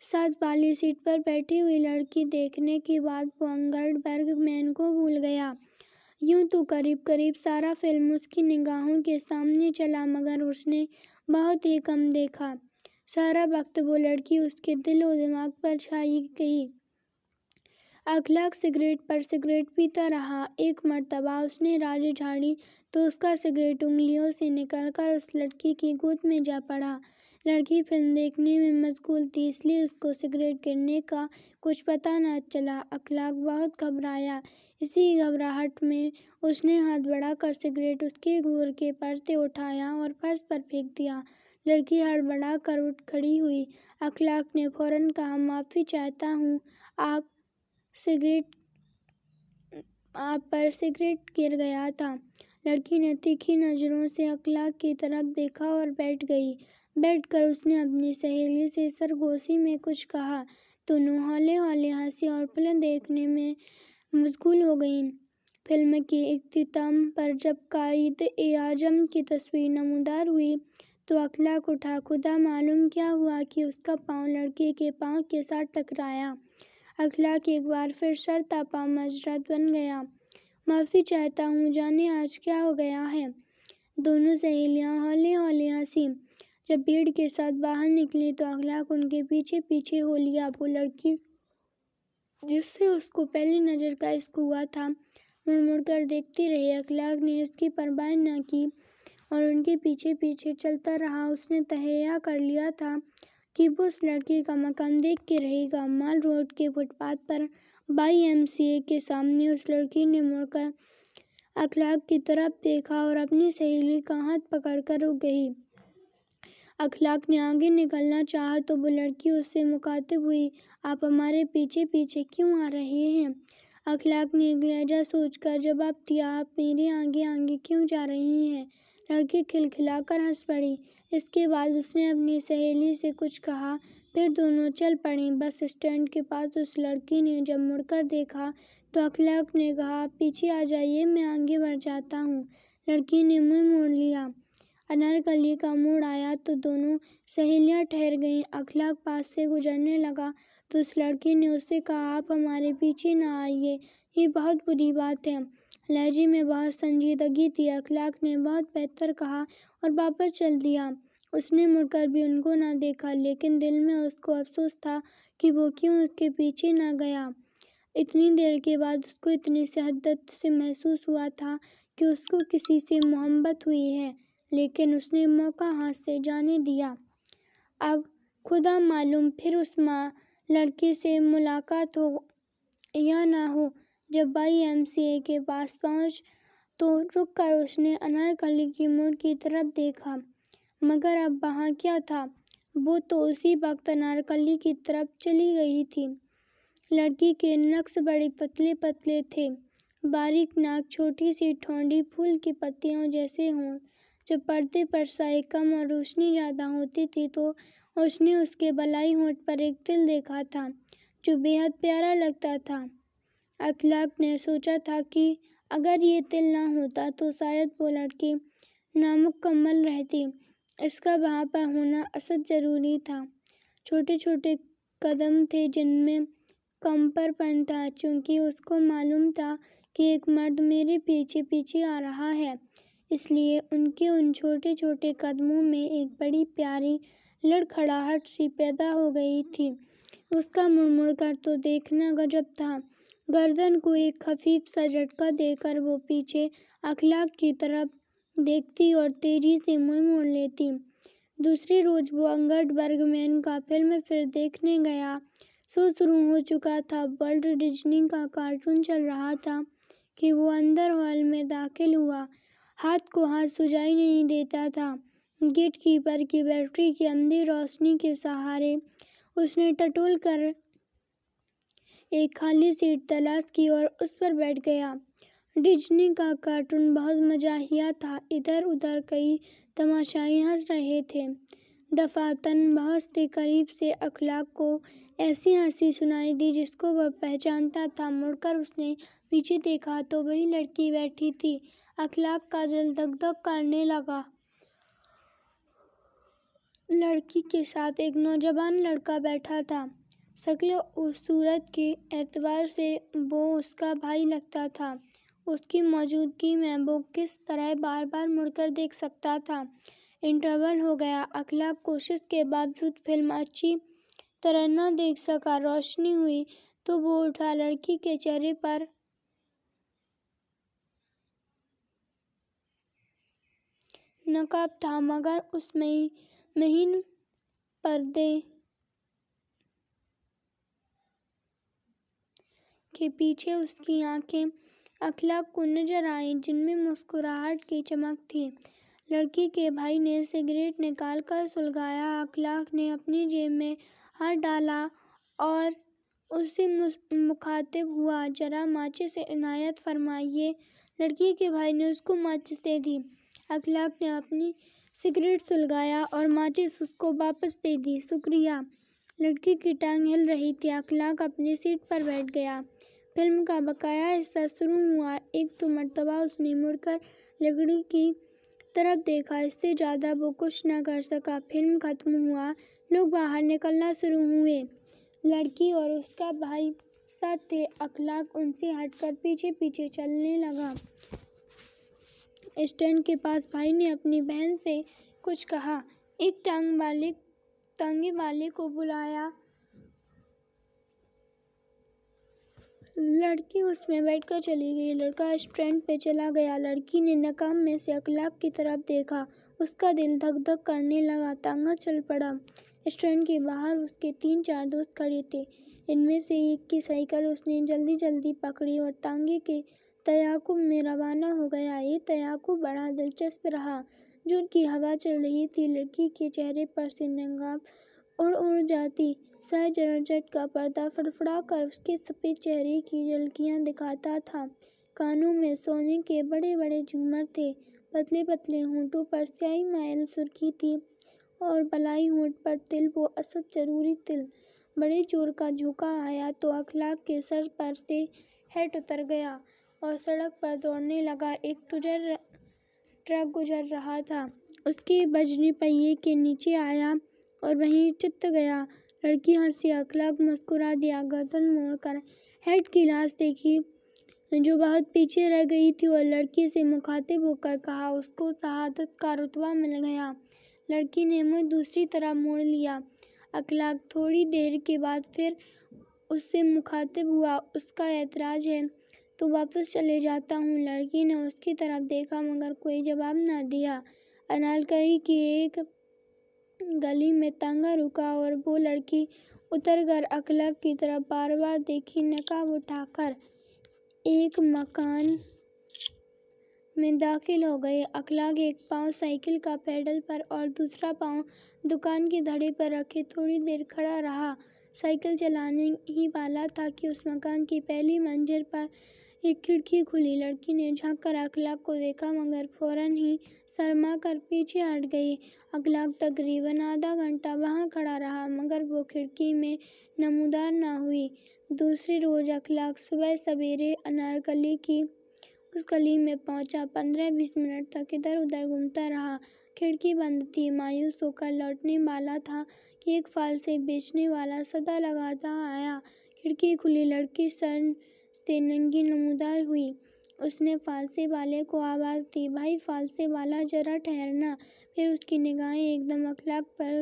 Speaker 1: ساتھ والی سیٹ پر بیٹھی ہوئی لڑکی دیکھنے کے بعد وہ انگڈ برگمین کو بھول گیا۔ یوں تو قریب قریب سارا فلم اس کی نگاہوں کے سامنے چلا مگر اس نے بہت ہی کم دیکھا۔ سارا وقت وہ لڑکی اس کے دل و دماغ پر چھائی گئی۔ اخلاق سگریٹ پر سگریٹ پیتا رہا۔ ایک مرتبہ اس نے راڑ جھاڑی تو اس کا سگریٹ انگلیوں سے نکل کر اس لڑکی کی گود میں جا پڑا۔ لڑکی فلم دیکھنے میں مشغول تھی اس لیے اس کو سگریٹ گرنے کا کچھ پتہ نہ چلا۔ اخلاق بہت گھبرایا۔ اسی گھبراہٹ میں اس نے ہاتھ بڑھا کر سگریٹ اس کے گور پر سے اٹھایا اور فرش پر پھینک دیا۔ لڑکی ہڑبڑا کر اٹھ کھڑی ہوئی۔ اخلاق نے فوراً کہا، معافی چاہتا ہوں، آپ پر سگریٹ گر گیا تھا۔ لڑکی نے تیکھی نظروں سے اخلاق کی طرف دیکھا اور بیٹھ گئی۔ بیٹھ کر اس نے اپنی سہیلی سے سرگوشی میں کچھ کہا۔ دونوں ہولے ہولے ہنسی اور فلم دیکھنے میں مشغول ہو گئیں۔ فلم کے اختتام پر جب قائد اعظم کی تصویر نمودار ہوئی تو اخلاق اٹھا۔ خدا معلوم کیا ہوا کہ اس کا پاؤں لڑکی کے پاؤں کے ساتھ ٹکرایا۔ اخلاق ایک بار پھر سرتاپا معذرت بن گیا، معافی چاہتا ہوں، جانیں آج کیا ہو گیا ہے؟ دونوں سہیلیاں ہولے ہولے ہنسیں۔ جب بھیڑ کے ساتھ باہر نکلیں تو اخلاق ان کے پیچھے پیچھے ہو لیا۔ وہ لڑکی جس سے اس کو پہلی نظر کا عشق ہوا تھا مڑ مڑ کر دیکھتی رہی۔ اخلاق نے اس کی پرواہ نہ کی اور ان کے پیچھے پیچھے چلتا رہا۔ اس نے تہیہ کر لیا تھا کہ وہ اس لڑکی کا مکان دیکھ کے رہے گا۔ مال روڈ کے فٹ پاتھ پر وائی ایم سی اے کے سامنے اس لڑکی نے مڑ کر اخلاق کی طرف دیکھا اور اپنی سہیلی کا ہاتھ پکڑ کر رک گئی۔ اخلاق نے آگے نکلنا چاہا تو وہ لڑکی اس سے مخاطب ہوئی، آپ ہمارے پیچھے پیچھے کیوں آ رہے ہیں؟ اخلاق نے ایک لہجہ سوچ کر جواب دیا، آپ میرے آگے آگے کیوں جا رہی ہیں؟ لڑکی کھلکھلا کر ہنس پڑی۔ اس کے بعد اس نے اپنی سہیلی سے کچھ کہا، پھر دونوں چل پڑیں۔ بس اسٹینڈ کے پاس اس لڑکی نے جب مڑ کر دیکھا تو اخلاق نے کہا، آپ پیچھے آ جائیے، میں آگے بڑھ جاتا ہوں۔ لڑکی نے منہ موڑ لیا۔ انارکلی کا موڑ آیا تو دونوں سہیلیاں ٹھہر گئیں۔ اخلاق پاس سے گزرنے لگا تو اس لڑکی نے اس سے کہا، آپ ہمارے پیچھے نہ آئیے، یہ بہت بری بات ہے۔ لہجے میں بہت سنجیدگی تھی۔ اخلاق نے بہت بہتر کہا اور واپس چل دیا۔ اس نے مڑ کر بھی ان کو نہ دیکھا، لیکن دل میں اس کو افسوس تھا کہ وہ کیوں اس کے پیچھے نہ گیا۔ اتنی دیر کے بعد اس کو اتنی شدت سے محسوس ہوا تھا کہ اس کو کسی سے محبت ہوئی ہے، لیکن اس نے موقع ہاتھ سے جانے دیا۔ اب خدا معلوم پھر اس لڑکی سے ملاقات ہو یا نہ ہو۔ جب وائی ایم سی اے کے پاس پہنچ تو رک کر اس نے انارکلی کے موڑ کی طرف دیکھا، مگر اب وہاں کیا تھا؟ وہ تو اسی وقت انارکلی کی طرف چلی گئی تھی۔ لڑکی کے نقش بڑے پتلے پتلے تھے، باریک ناک، چھوٹی سی ٹھوڑی، پھول کی پتیوں جیسے ہونٹ، جب پردے پر سائے کم اور روشنی زیادہ ہوتی تھی تو اس نے اس کے بالائی ہونٹ پر ایک تل دیکھا تھا جو بے حد پیارا لگتا تھا۔ اخلاق نے سوچا تھا کہ اگر یہ تل نہ ہوتا تو شاید وہ لڑکی نامکمل رہتی۔ اس کا وہاں پر ہونا اشد ضروری تھا۔ چھوٹے چھوٹے قدم تھے جن میں کمپر پن تھا، چونکہ اس کو معلوم تھا کہ ایک مرد میرے پیچھے پیچھے آ رہا ہے، اس لیے ان کے ان چھوٹے چھوٹے قدموں میں ایک بڑی پیاری لڑکھڑاہٹ سی پیدا ہو گئی تھی۔ اس کا مڑ مڑ کر تو دیکھنا غضب تھا۔ گردن کو ایک خفیف سا جھٹکا دے کر وہ پیچھے اخلاق کی طرف دیکھتی اور تیزی سے منہ موڑ لیتی۔ دوسرے روز وہ انگرڈ برگمین کا فلم فیر دیکھنے گیا۔ شو شروع ہو چکا تھا۔ والٹ ڈزنی کا کارٹون چل رہا تھا کہ وہ اندر ہال میں داخل ہوا۔ ہاتھ کو ہاتھ سجائی نہیں دیتا تھا۔ گیٹ کیپر کی بیٹری کی اندھی روشنی کے سہارے اس نے ٹٹول کر ایک خالی سیٹ تلاش کی اور اس پر بیٹھ گیا۔ ڈزنی کا کارٹون بہت مزاحیہ تھا۔ ادھر ادھر کئی تماشائی ہنس رہے تھے۔ دفعتاً بہت سے قریب سے اخلاق کو ایسی ہنسی سنائی دی جس کو وہ پہچانتا تھا۔ مڑ کر اس نے پیچھے دیکھا تو وہی لڑکی بیٹھی تھی۔ اخلاق کا دل دھک دھک کرنے لگا۔ لڑکی کے ساتھ ایک نوجوان لڑکا بیٹھا تھا۔ شکل و صورت کے اعتبار سے وہ اس کا بھائی لگتا تھا۔ اس کی موجودگی میں وہ کس طرح بار بار مڑ کر دیکھ سکتا تھا۔ انٹرول ہو گیا۔ اخلاق کوشش کے باوجود فلم اچھی طرح نہ دیکھ سکا۔ روشنی ہوئی تو وہ اٹھا۔ لڑکی کے چہرے پر نقاب تھا مگر اس مہین پردے کے پیچھے اس کی آنکھیں اخلاق کو نظر آئیں جن میں مسکراہٹ کی چمک تھی۔ لڑکی کے بھائی نے سگریٹ نکال کر سلگایا۔ اخلاق نے اپنی جیب میں ہاتھ ڈالا اور اس سے مخاطب ہوا، ذرا ماچس عنایت فرمائیے۔ لڑکی کے بھائی نے اس کو ماچس دے دی۔ اخلاق نے اپنی سگریٹ سلگایا اور ماچس اس کو واپس دے دی۔ شکریہ۔ لڑکی کی ٹانگ ہل رہی تھی۔ اخلاق اپنی سیٹ پر بیٹھ گیا۔ فلم کا بقیہ حصہ شروع ہوا۔ ایک دو مرتبہ اس نے مڑ کر لڑکی کی طرف دیکھا، اس سے زیادہ وہ کچھ نہ کر سکا۔ فلم ختم ہوا۔ لوگ باہر نکلنا شروع ہوئے۔ لڑکی اور اس کا بھائی ساتھ تھے۔ اخلاق ان سے ہٹ کر پیچھے پیچھے چلنے لگا۔ اسٹینڈ کے پاس بھائی نے اپنی بہن سے کچھ کہا۔ ایک ٹانگے والے کو بلایا۔ لڑکی اس میں بیٹھ کر چلی گئی۔ لڑکا اسٹینڈ پہ چلا گیا۔ لڑکی نے نقاب میں سے اخلاق کی طرف دیکھا۔ اس کا دل دھک دھک کرنے لگا۔ ٹانگا چل پڑا۔ اسٹینڈ کے باہر اس کے 3-4 دوست کھڑے تھے۔ ان میں سے ایک کی سائیکل اس نے جلدی جلدی پکڑی اور ٹانگے کے تعاقب میں روانہ ہو گیا۔ یہ تعاقب بڑا دلچسپ رہا۔ جون کی ہوا چل رہی تھی۔ لڑکی کے چہرے پر سے نقاب اڑ جاتی شاہ جارجٹ کا پردہ فڑفڑا کر اس کے سفید چہرے کی جھلکیاں دکھاتا تھا۔ کانوں میں سونے کے بڑے بڑے جھومر تھے۔ پتلے پتلے ہونٹوں پر سیاہی مائل سرخی تھی اور بالائی ہونٹ پر تل، وہ اشد ضروری تل۔ بڑے زور کا جھونکا آیا تو اخلاق کے سر پر سے ہیٹ اتر گیا اور سڑک پر دوڑنے لگا۔ ایک ٹرک گزر رہا تھا۔ اس کے بجنے پہیے کے نیچے آیا اور وہیں چت گیا۔ لڑکی ہنسی۔ اخلاق مسکرا دیا۔ گردن موڑ کر ہیٹ کی لاش دیکھی جو بہت پیچھے رہ گئی تھی اور لڑکی سے مخاطب ہو کر کہا، اس کو شہادت کا رتبہ مل گیا۔ لڑکی نے منہ دوسری طرف موڑ لیا۔ اخلاق تھوڑی دیر کے بعد پھر اس سے مخاطب ہوا، اس کا اعتراض ہے تو واپس چلے جاتا ہوں۔ لڑکی نے اس کی طرف دیکھا مگر کوئی جواب نہ دیا۔ انالکری کی ایک گلی میں ٹانگا رکا اور وہ لڑکی اتر کر اخلاق کی طرف بار بار دیکھی۔ نقاب اٹھا کر ایک مکان میں داخل ہو گئی۔ اخلاق ایک پاؤں سائیکل کا پیڈل پر اور دوسرا پاؤں دکان کے دھڑے پر رکھے تھوڑی دیر کھڑا رہا۔ سائیکل چلانے ہی والا تھا کہ اس مکان کی پہلی منزل پر ایک کھڑکی کھلی، لڑکی نے جھانک کر اخلاق کو دیکھا مگر فوراً ہی شرما کر پیچھے ہٹ گئی۔ اخلاق تقریباً آدھا گھنٹہ وہاں کھڑا رہا مگر وہ کھڑکی میں نمودار نہ ہوئی۔ دوسرے روز اخلاق صبح سویرے انارکلی کی اس گلی میں پہنچا۔ 15-20 منٹ تک ادھر ادھر گھومتا رہا۔ کھڑکی بند تھی۔ مایوس ہو کر لوٹنے والا تھا کہ ایک پھل سیب بیچنے والا صدا لگاتا آیا۔ کھڑکی کھلی، لڑکی سر سے ننگی نمودار ہوئی۔ اس نے پھل سیب والے کو آواز دی، "بھائی پھل سیب والا، ذرا ٹھہرنا۔" پھر اس کی نگاہیں ایک دم اخلاق پر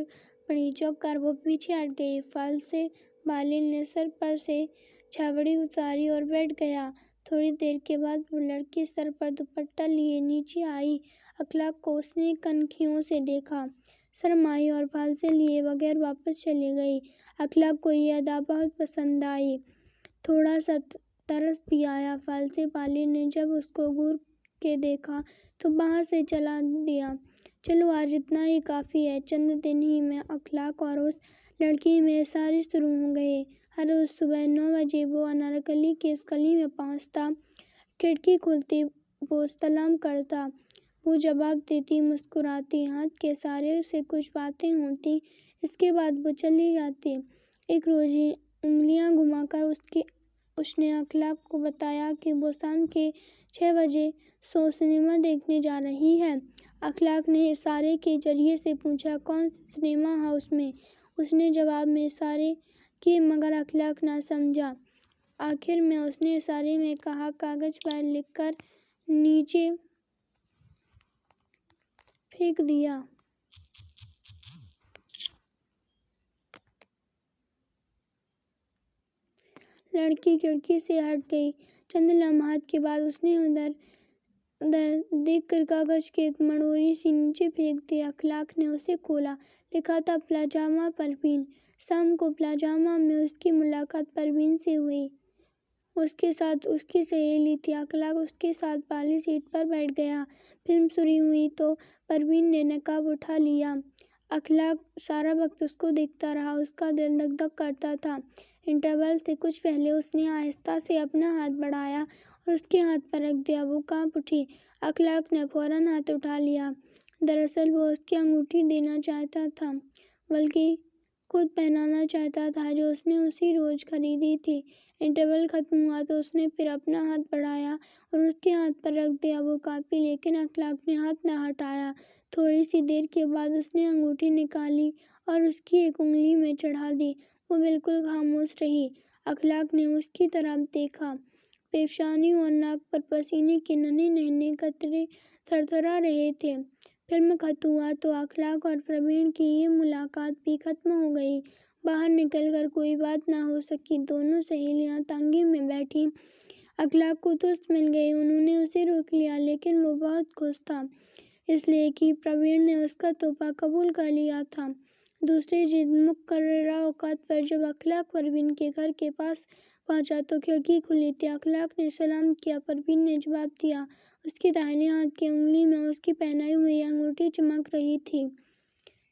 Speaker 1: پڑی۔ چونک کر وہ پیچھے ہٹ گئی۔ پھل سیب والے نے سر پر سے چھبڑی اتاری اور بیٹھ گیا۔ تھوڑی دیر کے بعد وہ لڑکی سر پر دوپٹہ لیے نیچے آئی۔ اخلاق کو اس نے کنکھیوں سے دیکھا، شرمائی اور پھل سیب لیے بغیر واپس چلی گئی۔ اخلاق کو یہ ادا بہت پسند آئی۔ تھوڑا سا ترس بھی آیا۔ پھل سیب والے نے جب اس کو گور کے دیکھا تو وہاں سے چلا دیا۔ "چلو آج اتنا ہی کافی ہے۔" چند دن ہی میں اخلاق اور اس لڑکی میں اشارے شروع ہو گئے۔ ہر روز صبح 9 بجے وہ انارکلی کی اس گلی میں پہنچتا۔ کھڑکی کھلتی، وہ سلام کرتا، وہ جواب دیتی، مسکراتی، ہاتھ کے اشارے سے کچھ باتیں ہوتی، اس کے بعد وہ چلی جاتی۔ ایک روز انگلیاں گھما کر اس نے اخلاق کو بتایا کہ وہ شام کے 6 بجے شو سنیما دیکھنے جا رہی ہے۔ اخلاق نے اشارے کے ذریعے سے پوچھا، "کون سے سنیما ہاؤس میں؟" اس نے جواب میں اشارے کیے مگر اخلاق نہ سمجھا۔ آخر میں اس نے اشارے میں کہا، "کاغذ پر لکھ کر نیچے پھینک دیا۔" لڑکی کھڑکی سے ہٹ گئی۔ چند لمحات کے بعد اس نے ادھر دیکھ کر کاغذ کی ایک مڑولی سی نیچے پھینک دی۔ اخلاق نے اسے کھولا۔ لکھا تھا، "پاجامہ پروین۔" شام کو پاجامہ میں اس کی ملاقات پروین سے ہوئی۔ اس کے ساتھ اس کی سہیلی تھی۔ اخلاق اس کے ساتھ والی سیٹ پر بیٹھ گیا۔ فلم شروع ہوئی تو پروین نے نقاب اٹھا لیا۔ اخلاق سارا وقت اس کو دیکھتا رہا۔ اس کا دل دھک دھک کرتا تھا۔ انٹرول سے کچھ پہلے اس نے آہستہ سے اپنا ہاتھ بڑھایا اور اس کے ہاتھ پر رکھ دیا۔ وہ کانپ اٹھی۔ اخلاق نے فوراً ہاتھ اٹھا لیا۔ دراصل وہ اس کی انگوٹھی دینا چاہتا تھا، بلکہ خود پہنانا چاہتا تھا جو اس نے اسی روز خریدی تھی۔ انٹرول ختم ہوا تو اس نے پھر اپنا ہاتھ بڑھایا اور اس کے ہاتھ پر رکھ دیا۔ وہ کانپی لیکن اخلاق نے ہاتھ نہ ہٹایا۔ تھوڑی سی دیر کے بعد اس نے انگوٹھی نکالی اور اس کی ایک انگلی میں چڑھا دی۔ وہ بالکل خاموش رہی۔ اخلاق نے اس کی طرف دیکھا۔ پیشانی اور ناک پر پسینے کے ننھے ننھے قطرے تھرتھرا رہے تھے۔ فلم ختم ہوا تو اخلاق اور پروین کی یہ ملاقات بھی ختم ہو گئی۔ باہر نکل کر کوئی بات نہ ہو سکی۔ دونوں سہیلیاں تانگے میں بیٹھیں۔ اخلاق کو دوست مل گئے۔ انہوں نے اسے روک لیا لیکن وہ بہت خوش تھا، اس لیے کہ پروین نے اس کا تحفہ قبول کر لیا تھا۔ دوسرے دن مقررہ اوقات پر جب اخلاق پروین کے گھر کے پاس پہنچا تو کھڑکی کھلی تھی۔ اخلاق نے سلام کیا۔ پروین نے جواب دیا۔ اس کی داہنے ہاتھ کی انگلی میں اس کی پہنائی ہوئی انگوٹھی چمک رہی تھی۔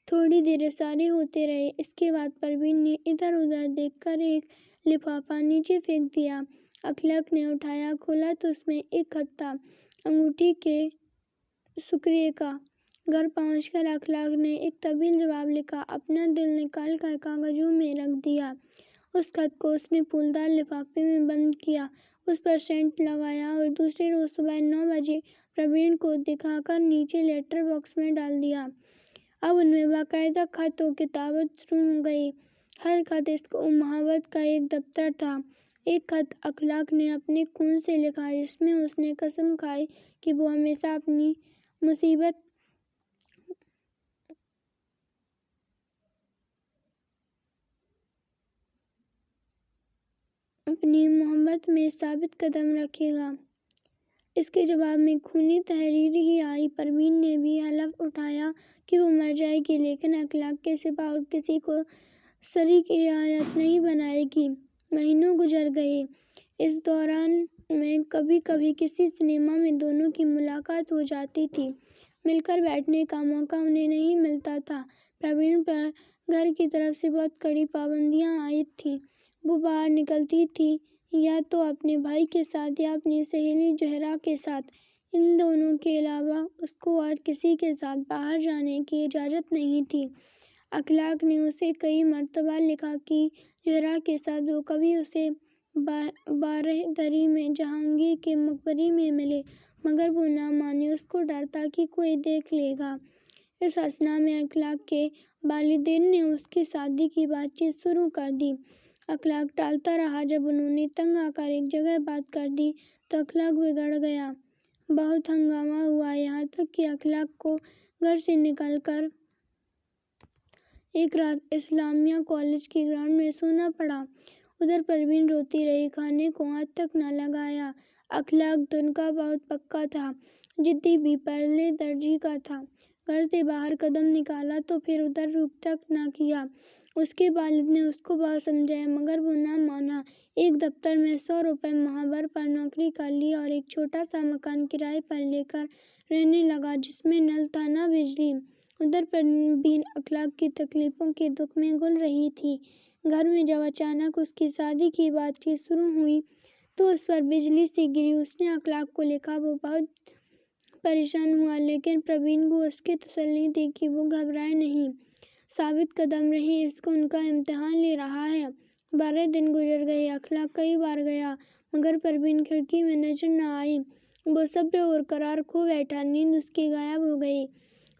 Speaker 1: تھوڑی دیر اشارے ہوتے رہے۔ اس کے بعد پروین نے ادھر ادھر دیکھ کر ایک لفافہ نیچے پھینک دیا۔ اخلاق نے اٹھایا، کھولا تو اس میں ایک خط تھا، انگوٹھی کے شکریے کا۔ گھر پہنچ کر اخلاق نے ایک طویل جواب لکھا، اپنا دل نکال کر کاغذوں میں رکھ دیا۔ اس خط کو اس نے پھولدار لفافے میں بند کیا، اس پر سینٹ لگایا اور دوسرے روز صبح 9 بجے پروین کو دکھا کر نیچے لیٹر باکس میں ڈال دیا۔ اب ان میں باقاعدہ خط و کتابت شروع ہو گئی۔ ہر خط عشق و محبت کا ایک دفتر تھا۔ ایک خط اخلاق نے اپنے خون سے لکھا جس میں اس نے قسم کھائی کہ وہ ہمیشہ اپنی محبت میں ثابت قدم رکھے گا۔ اس کے جواب میں خونی تحریر ہی آئی۔ پروین نے بھی حلف اٹھایا کہ وہ مر جائے گی لیکن اخلاق کے سوا اور کسی کو شریک حیات نہیں بنائے گی۔ مہینوں گزر گئے۔ اس دوران میں کبھی کبھی کسی سنیما میں دونوں کی ملاقات ہو جاتی تھی۔ مل کر بیٹھنے کا موقع انہیں نہیں ملتا تھا۔ پروین پر گھر کی طرف سے بہت کڑی پابندیاں عائد تھیں۔ وہ باہر نکلتی تھی یا تو اپنے بھائی کے ساتھ یا اپنی سہیلی زہرا کے ساتھ۔ ان دونوں کے علاوہ اس کو اور کسی کے ساتھ باہر جانے کی اجازت نہیں تھی۔ اخلاق نے اسے کئی مرتبہ لکھا کہ زہرا کے ساتھ وہ کبھی اسے بارادری میں جہانگیر کے مقبرے میں ملے، مگر وہ نہ مانی۔ اس کو ڈر تھا کہ کوئی دیکھ لے گا۔ اس اثنا میں اخلاق کے والدین نے اس کی شادی کی بات چیت شروع کر دی۔ اخلاق ٹالتا رہا۔ جب انہوں نے تنگ آ کر ایک جگہ بات کر دی تو اخلاق بگڑ گیا۔ بہت ہنگامہ ہوا، یہاں تک کہ اخلاق کو گھر سے نکل کر ایک رات اسلامیہ کالج کے گراؤنڈ میں سونا پڑا۔ ادھر پروین روتی رہی، کھانے کو ہاتھ تک نہ لگایا۔ اخلاق دن کا بہت پکا تھا، ضدی بھی، پہلے درجے کا تھا۔ گھر سے باہر قدم نکالا تو پھر ادھر رخ تک نہ کیا۔ اس کے والد نے اس کو بہت سمجھایا مگر وہ نہ مانا۔ ایک دفتر میں 100 روپے ماہور پر نوکری کر لی اور ایک چھوٹا سا مکان کرائے پر لے کر رہنے لگا جس میں نل تھا نہ بجلی۔ ادھر پروین اخلاق کی تکلیفوں کے دکھ میں گل رہی تھی۔ گھر میں جب اچانک اس کی شادی کی بات چیت شروع ہوئی تو اس پر بجلی سی گری۔ اس نے اخلاق کو لکھا، وہ بہت پریشان ہوا، لیکن پروین کو اس کی تسلی دی کہ وہ گھبرائے نہیں، ثابت قدم رہے، اس کو ان کا امتحان لے رہا ہے۔ 12 دن گزر گئے۔ اخلاق کئی بار گیا مگر پروین کھڑکی میں نظر نہ آئی۔ وہ صبر اور قرار کھو بیٹھا، نیند اس کی غائب ہو گئی۔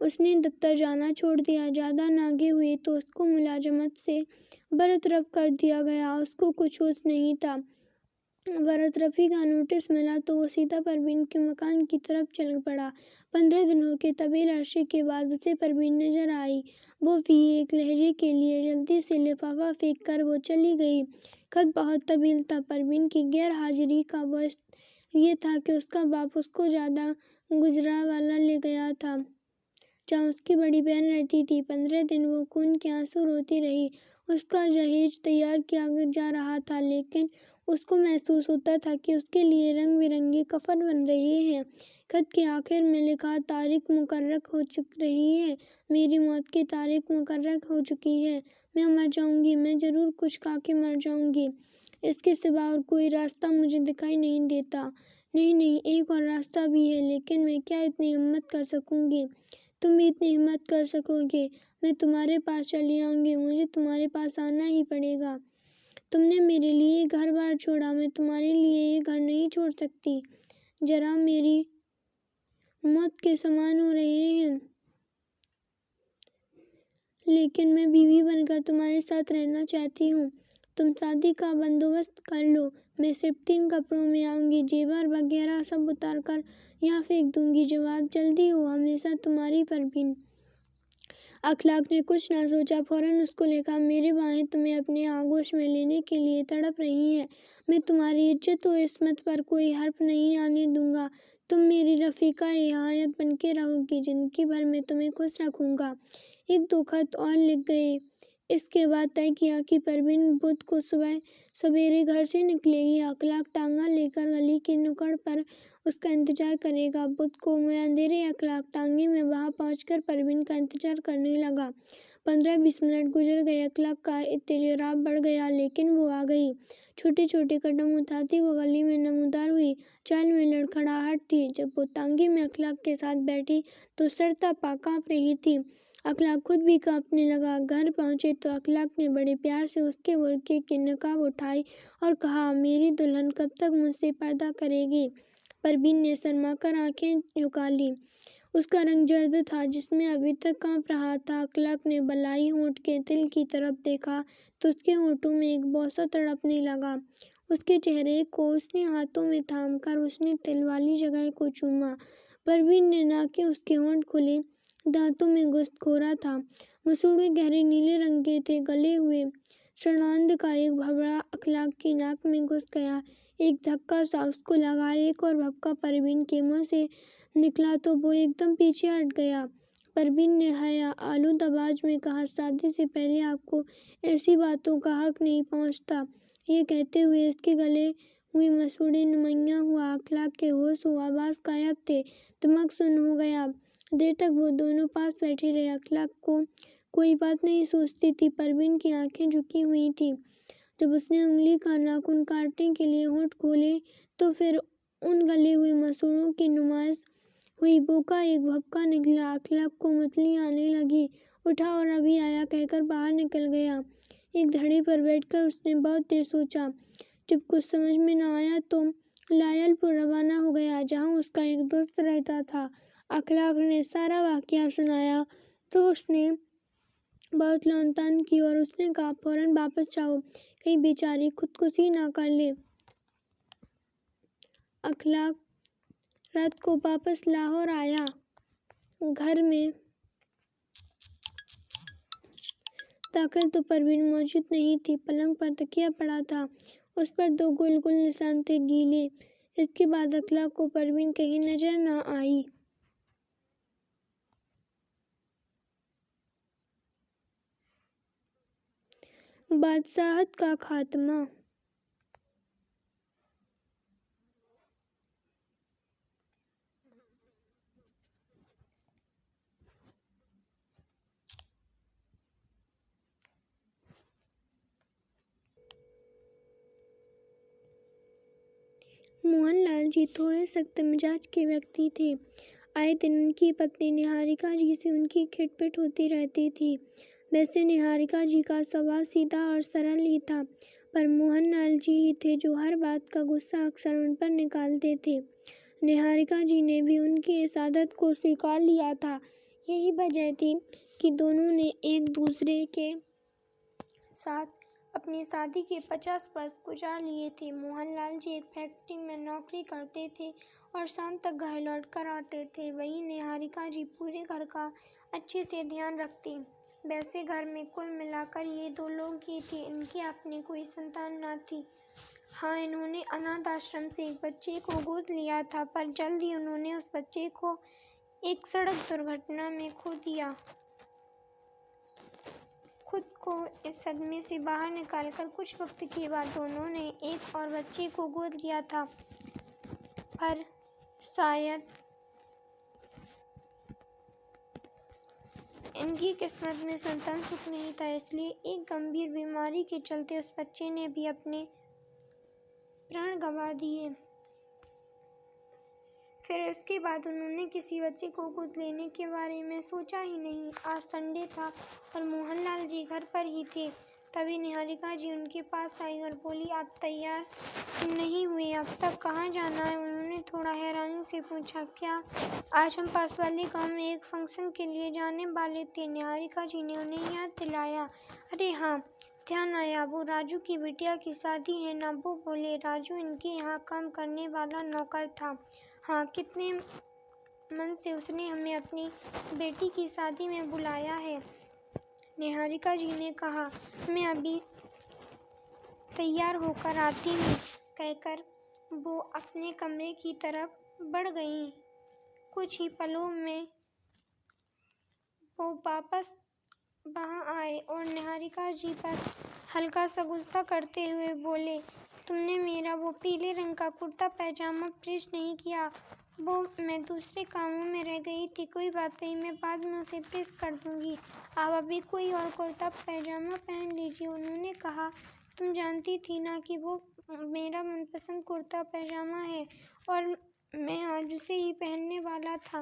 Speaker 1: اس نے دفتر جانا چھوڑ دیا۔ زیادہ ناگے ہوئی تو اس کو ملازمت سے برطرف کر دیا گیا۔ اس کو کچھ ہوش نہیں تھا۔ برطرفی کا نوٹس ملا تو وہ سیدھا پروین کے مکان کی طرف چل پڑا۔ 15 دنوں کے طویل عرصے کے بعد اسے پروین نظر آئی۔ وہ بھی ایک لہجے کے لیے۔ جلدی سے لفافہ پھینک کر وہ چلی گئی۔ خط بہت طویل تھا۔ پروین کی غیر حاضری کا باعث یہ تھا کہ اس کا باپ اس کو زیادہ گوجرانوالہ لے گیا تھا جہاں اس کی بڑی بہن رہتی تھی۔ 15 دن وہ خون کے آنسو روتی رہی۔ اس کا جہیز تیار کیا جا رہا تھا لیکن اس کو محسوس ہوتا تھا کہ اس کے لیے رنگ برنگے کفن بن رہے ہیں۔ خط کے آخر میں لکھا، تاریخ مقرر ہو رہی ہے، میری موت کی تاریخ مقرر ہو چکی ہے، میں مر جاؤں گی، میں ضرور کچھ کھا کے مر جاؤں گی، اس کے سوا اور کوئی راستہ مجھے دکھائی نہیں دیتا۔ نہیں، ایک اور راستہ بھی ہے، لیکن میں کیا اتنی ہمت کر سکوں گی؟ تم بھی اتنی ہمت کر سکو گے؟ میں تمہارے پاس چلی آؤں گی، مجھے تمہارے پاس آنا ہی پڑے گا۔ تم نے میرے لیے گھر بار چھوڑا، میں تمہارے لیے یہ گھر نہیں چھوڑ سکتی۔ ذرا میری موت کے سامان ہو رہے ہیں لیکن میں بیوی بن کر تمہارے ساتھ رہنا چاہتی ہوں۔ تم شادی کا بندوبست کر لو، میں صرف 3 کپڑوں میں آؤں گی، زیور وغیرہ سب اتار کر یہاں پھینک دوں گی۔ جواب، جلدی ہو، ہمیشہ تمہاری پروین۔ اخلاق نے کچھ نہ سوچا، فوراً اس کو لکھا، میری باہیں تمہیں اپنے آغوش میں لینے کے لیے تڑپ رہی ہیں، میں تمہاری عزت و عصمت پر کوئی حرف نہیں آنے دوں گا، تم میری رفیقہ حیات بن کے رہو گی، زندگی بھر میں تمہیں خوش رکھوں گا۔ 1-2 خط اور لکھ گئے۔ اس کے بعد طے کیا کہ پروین بدھ کو صبح سویرے گھر سے نکلے گی۔ اخلاق ٹانگا لے کر گلی کے نکڑ پر اس کا انتظار کرے گا۔ بدھ کو اندھیرے اخلاق ٹانگے میں وہاں پہنچ کر پروین کا انتظار کرنے لگا۔ 15-20 منٹ گزر گئے۔ اخلاق کا اضطراب بڑھ گیا لیکن وہ آ گئی۔ چھوٹے چھوٹے قدم اٹھاتی وہ گلی میں نمودار ہوئی۔ چال میں لڑکھڑاہٹ تھی۔ جب وہ ٹانگے میں اخلاق کے ساتھ بیٹھی تو سرتا پا کانپ رہی تھی۔ اخلاق خود بھی کانپنے لگا۔ گھر پہنچے تو اخلاق نے بڑے پیار سے اس کے برقعے کی نقاب اٹھائی اور کہا، میری دلہن کب تک مجھ سے پردہ کرے گی؟ پروین نے شرما کر آنکھیں جھکا لیں۔ اس کا رنگ زرد تھا، جسم ابھی تک کانپ رہا تھا۔ اخلاق نے بالائی ہونٹ کے تل کی طرف دیکھا تو اس کے ہونٹوں میں ایک بوسہ تڑپنے لگا۔ اس کے چہرے کو اس نے ہاتھوں میں تھام کر اس نے تل والی جگہ کو چوما۔ پروین نے نہ کہ اس کے ہونٹ کھلے، دانتوں میں گوشت کھورا تھا۔ مسوڑھے گہرے نیلے رنگ کے تھے۔ گلے ہوئے سڑاند کا ایک بھنوڑا اخلاق کی ناک میں گھس گیا۔ ایک دھکا سا اس کو لگا۔ ایک اور بھنوڑا پروین کے منہ سے نکلا تو وہ ایک دم پیچھے ہٹ گیا۔ پروین نے حیا آلود آواز میں کہا، شادی سے پہلے آپ کو ایسی باتوں کا حق نہیں پہنچتا۔ یہ کہتے ہوئے اس کے گلے ہوئے مسوڑھے نمایاں ہوا۔ اخلاق کے ہوش و حواس غائب تھے۔ دماغ سن ہو گیا۔ دیر تک وہ دونوں پاس بیٹھے رہے۔ اخلاق کوئی بات نہیں سوچتی تھی۔ پروین کی آنکھیں جھکی ہوئی تھیں۔ جب اس نے انگلی کا ناخن کاٹنے کے لیے ہونٹ کھولے تو پھر ان گلے ہوئے مسوڑوں کی نمائش ہوئی۔ بو کا ایک بھپکا نکلا، اخلاق کو متلی آنے لگی۔ اٹھا اور ابھی آیا کہہ کر باہر نکل گیا۔ ایک دھڑی پر بیٹھ کر اس نے بہت دیر سوچا۔ جب کچھ سمجھ میں نہ آیا تو لائل پور روانہ ہو گیا، جہاں اس کا ایک دوست رہتا تھا۔ اخلاق نے سارا واقعہ سنایا تو اس نے بہت لون تان کی اور اس نے کہا فوراً واپس جاؤ، کہیں بیچاری خودکشی نہ کر لے۔ اخلاق رات کو واپس لاہور آیا۔ گھر میں داخل تو پروین موجود نہیں تھی۔ پلنگ پر تکیہ پڑا تھا، اس پر 2 گول گول نشان تھے، گیلے۔ اس کے بعد اخلاق کو پروین کہیں نظر نہ آئی۔ بادشاہت کا خاتمہ۔ موہن لال جی تھوڑے سخت مزاج کے ویکتی تھے۔ آئے دن ان کی پتنی نہاریکا جی سے ان کی کھٹ پٹ ہوتی رہتی تھی۔ ویسے نہاریکا جی کا سوبھاؤ سیدھا اور سرل ہی تھا، پر موہن لال جی ہی تھے جو ہر بات کا غصہ اکثر ان پر نکالتے تھے۔ نہاریکا جی نے بھی ان کی اس عادت کو سویکار لیا تھا۔ یہی وجہ تھی کہ دونوں نے ایک دوسرے کے ساتھ اپنی شادی کے 50 برس گزار لیے تھے۔ موہن لال جی ایک فیکٹری میں نوکری کرتے تھے اور شام تک گھر لوٹ کر آتے تھے، وہیں نہاریکا جی پورے گھر کا اچھے سے دھیان رکھتی۔ ویسے گھر میں کل ملا کر یہ 2 لوگ ہی تھے، ان کی اپنی کوئی سنتان نہ تھی۔ ہاں، انہوں نے اناتھ آشرم سے ایک بچے کو گود لیا تھا، پر جلد ہی انہوں نے اس بچے کو ایک سڑک درگھٹنا میں کھو دیا۔ خود کو اس صدمے سے باہر نکال کر کچھ وقت کے بعد دونوں نے ایک اور بچے کو گود لیا تھا، پر شاید ان کی قسمت میں سنتان سکھ نہیں تھا، اس لیے ایک گمبھیر بیماری کے چلتے اس بچے نے بھی اپنے پران گنوا دیے۔ پھر اس کے بعد انہوں نے کسی بچے کو گود لینے کے بارے میں سوچا ہی نہیں۔ آج سنڈے تھا اور موہن لال جی گھر پر ہی تھے، تبھی نہاریکا جی ان کے پاس آئی اور بولی آپ تیار نہیں ہوئے، اب تک کہاں جانا ہے؟ انہوں نے تھوڑا حیرانی سے پوچھا۔ کیا؟ آج ہم پاس والے گاؤں میں ایک فنکشن کے لیے جانے والے تھے، نہاریکا جی نے انہیں یاد دلایا۔ ارے ہاں، دھیان آیا، وہ راجو کی بیٹیا کی شادی ہے نا؟ وہ بولے۔ راجو ان کے یہاں کام کرنے والا نوکر تھا۔ ہاں، کتنے من سے اس نے ہمیں اپنی بیٹی کی شادی میں بلایا ہے، نہاریکا جی نے کہا۔ میں ابھی تیار ہو کر آتی ہوں، کہہ کر وہ اپنے کمرے کی طرف بڑھ گئیں۔ کچھ ہی پلوں میں وہ واپس وہاں آئے اور نہاریکا جی پر ہلکا سا غصہ کرتے ہوئے بولے، تم نے میرا وہ پیلے رنگ کا کرتا پائجامہ پریس نہیں کیا؟ وہ میں دوسرے کاموں میں رہ گئی تھی۔ کوئی بات نہیں، میں بعد میں اسے پریس کر دوں گی، آپ ابھی کوئی اور کرتا پائجامہ پہن لیجیے۔ انہوں نے کہا، تم جانتی تھی نا کہ وہ میرا من پسند کرتا پائجامہ ہے اور میں آج اسے ہی پہننے والا تھا،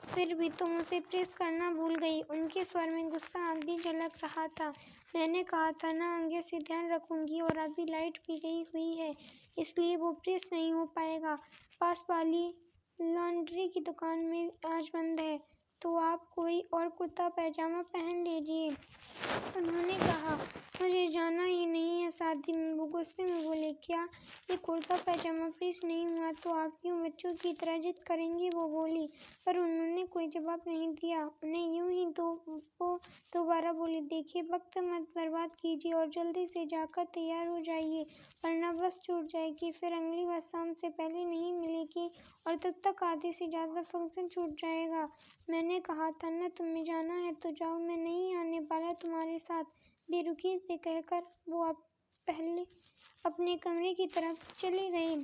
Speaker 1: پھر بھی تم اسے پریس کرنا بھول گئی۔ ان کے سور میں غصہ اب بھی جھلک رہا تھا۔ میں نے کہا تھا نا آگے سے دھیان رکھوں گی، اور ابھی لائٹ بھی گئی ہوئی ہے، اس لیے وہ پریس نہیں ہو پائے گا۔ پاس والی لانڈری کی دکان میں آج بند ہے، تو آپ کوئی اور کرتا پائجامہ پہن لیجیے۔ انہوں نے کہا، مجھے جانا ہی نہیں ہے شادی میں۔ وہ غصے میں بولے، کیا یہ کرتا پائجامہ پریس نہیں ہوا تو آپ کیوں بچوں کی طرح ضد کریں گی؟ وہ بولی، پر انہوں نے کوئی جواب نہیں دیا۔ انہیں یوں ہی وہ دوبارہ بولی، دیکھیے وقت مت برباد کیجیے اور جلدی سے جا کر تیار ہو جائیے، ورنہ بس چھوٹ جائے گی، پھر اگلی بس شام سے پہلے نہیں ملے گی اور تب تک آدھے سے زیادہ فنکشن چھوٹ جائے گا۔ میں نے کہا تھا نا تمہیں جانا ہے تو جاؤ، میں نہیں آنے والا تمہارے ساتھ، بے رخی سے کہہ کر وہ اپنے کمرے کی طرف چلی گئی۔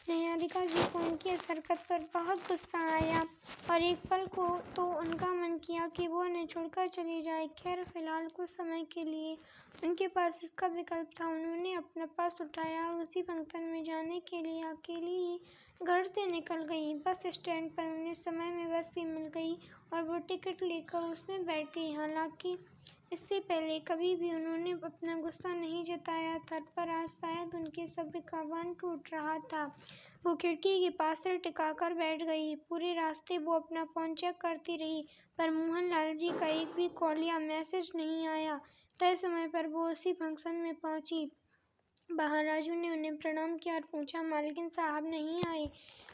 Speaker 1: نہاریکا جی کو ان کی اس حرکت پر بہت غصہ آیا اور ایک پل کو تو ان کا من کیا کہ وہ انہیں چھوڑ کر چلی جائے۔ خیر فی الحال کچھ سمے کے لیے ان کے پاس اس کا وکلپ تھا۔ انہوں نے اپنا پرس اٹھایا اور اسی فنکشن میں جانے کے لیے اکیلی ہی گھر سے نکل گئی۔ بس اسٹینڈ پر انہیں سمے میں بس بھی مل گئی اور وہ ٹکٹ لے کر اس میں بیٹھ گئی۔ حالانکہ اس سے پہلے کبھی بھی انہوں نے اپنا غصہ نہیں جتایا تھا، پر آج شاید ان کے صبر کا باندھ ٹوٹ رہا تھا۔ وہ کھڑکی کے پاس سر ٹکا کر بیٹھ گئی۔ پورے راستے وہ اپنا فون چیک کرتی رہی، پر موہن لال جی کا ایک بھی کال یا میسج نہیں آیا۔ طے سمے پر وہ اسی فنکشن میں پہنچی۔ باہر راجو نے انہیں پرنام کیا اور پوچھا، مالکن صاحب نہیں آئے؟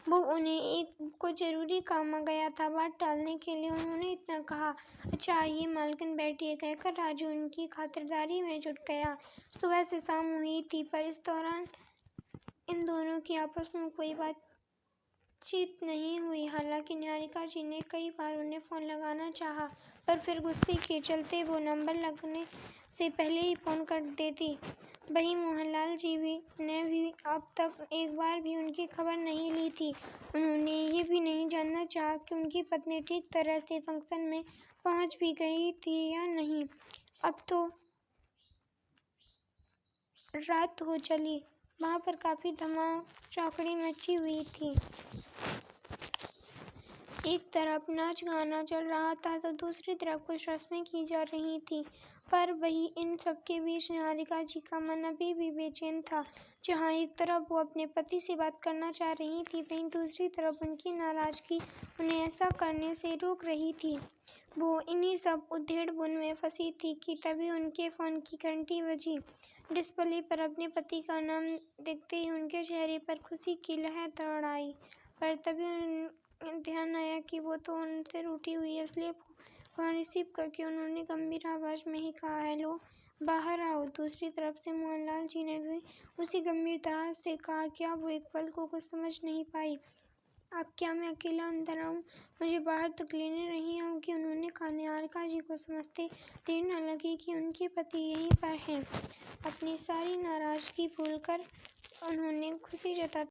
Speaker 1: وہ انہیں ایک کچھ ضروری کام آ گیا تھا، بات ٹالنے کے لیے انہوں نے اتنا کہا۔ اچھا آئیے مالکن بیٹھیے، کہہ کر راجو ان کی خاطرداری میں جٹ گیا۔ صبح سے شام ہوئی تھی، پر اس دوران ان دونوں کی آپس میں کوئی بات چیت نہیں ہوئی۔ حالانکہ نہاریکا جی نے کئی بار انہیں فون لگانا چاہا، پر پھر غصے کے چلتے وہ نمبر لگنے سے پہلے ہی فون کر دیتی۔ وہیں موہن لال جی نے بھی اب تک ایک بار بھی ان کی خبر نہیں لی تھی۔ انہوں نے یہ بھی نہیں جاننا چاہا کہ ان کی پتنی ٹھیک طرح سے فنکشن میں پہنچ بھی گئی تھی یا نہیں۔ اب تو رات ہو چلی، وہاں پر کافی دھمام چوکڑی مچی ہوئی تھی۔ ایک طرف ناچ گانا چل رہا تھا تو دوسری طرف کچھ رسمیں کی جا رہی تھیں، پر وہیں ان سب کے بیچ نہاریکا جی کا من ابھی بھی بے چین تھا۔ جہاں ایک طرف وہ اپنے پتی سے بات کرنا چاہ رہی تھیں، وہیں دوسری طرف ان کی ناراضگی انہیں ایسا کرنے سے روک رہی تھی۔ وہ انہی سب ادھیڑ بن میں پھنسی تھی کہ تبھی ان کے فون کی گھنٹی بجی۔ ڈسپلے پر اپنے پتی کا نام دیکھتے ہی ان کے چہرے پر خوشی کی لہر دوڑ آئی، پر تبھی انہیں دھیان آیا کہ وہ تو ان سے روٹھی ہوئی ہے، اس لیے فون ریسیو کرکے انہوں نے گمبھیر آواز میں ہی کہا، ہیلو، باہر آؤ۔ دوسری طرف سے موہن لال جی نے بھی اسی گمبھیر طرح سے کہا۔ کیا وہ ایک پل کو کچھ سمجھ نہیں پائی؟ اب کیا میں اکیلا اندر آؤں؟ مجھے باہر تک لینے نہیں آؤ گی؟ انہوں نے کہا۔ نہاریکا جی کو سمجھتے دیر نہ لگی کہ ان کے پتی یہیں پر ہیں۔ اپنی ساری ناراضگی بھول کر انہوں نے خوشی جتاتے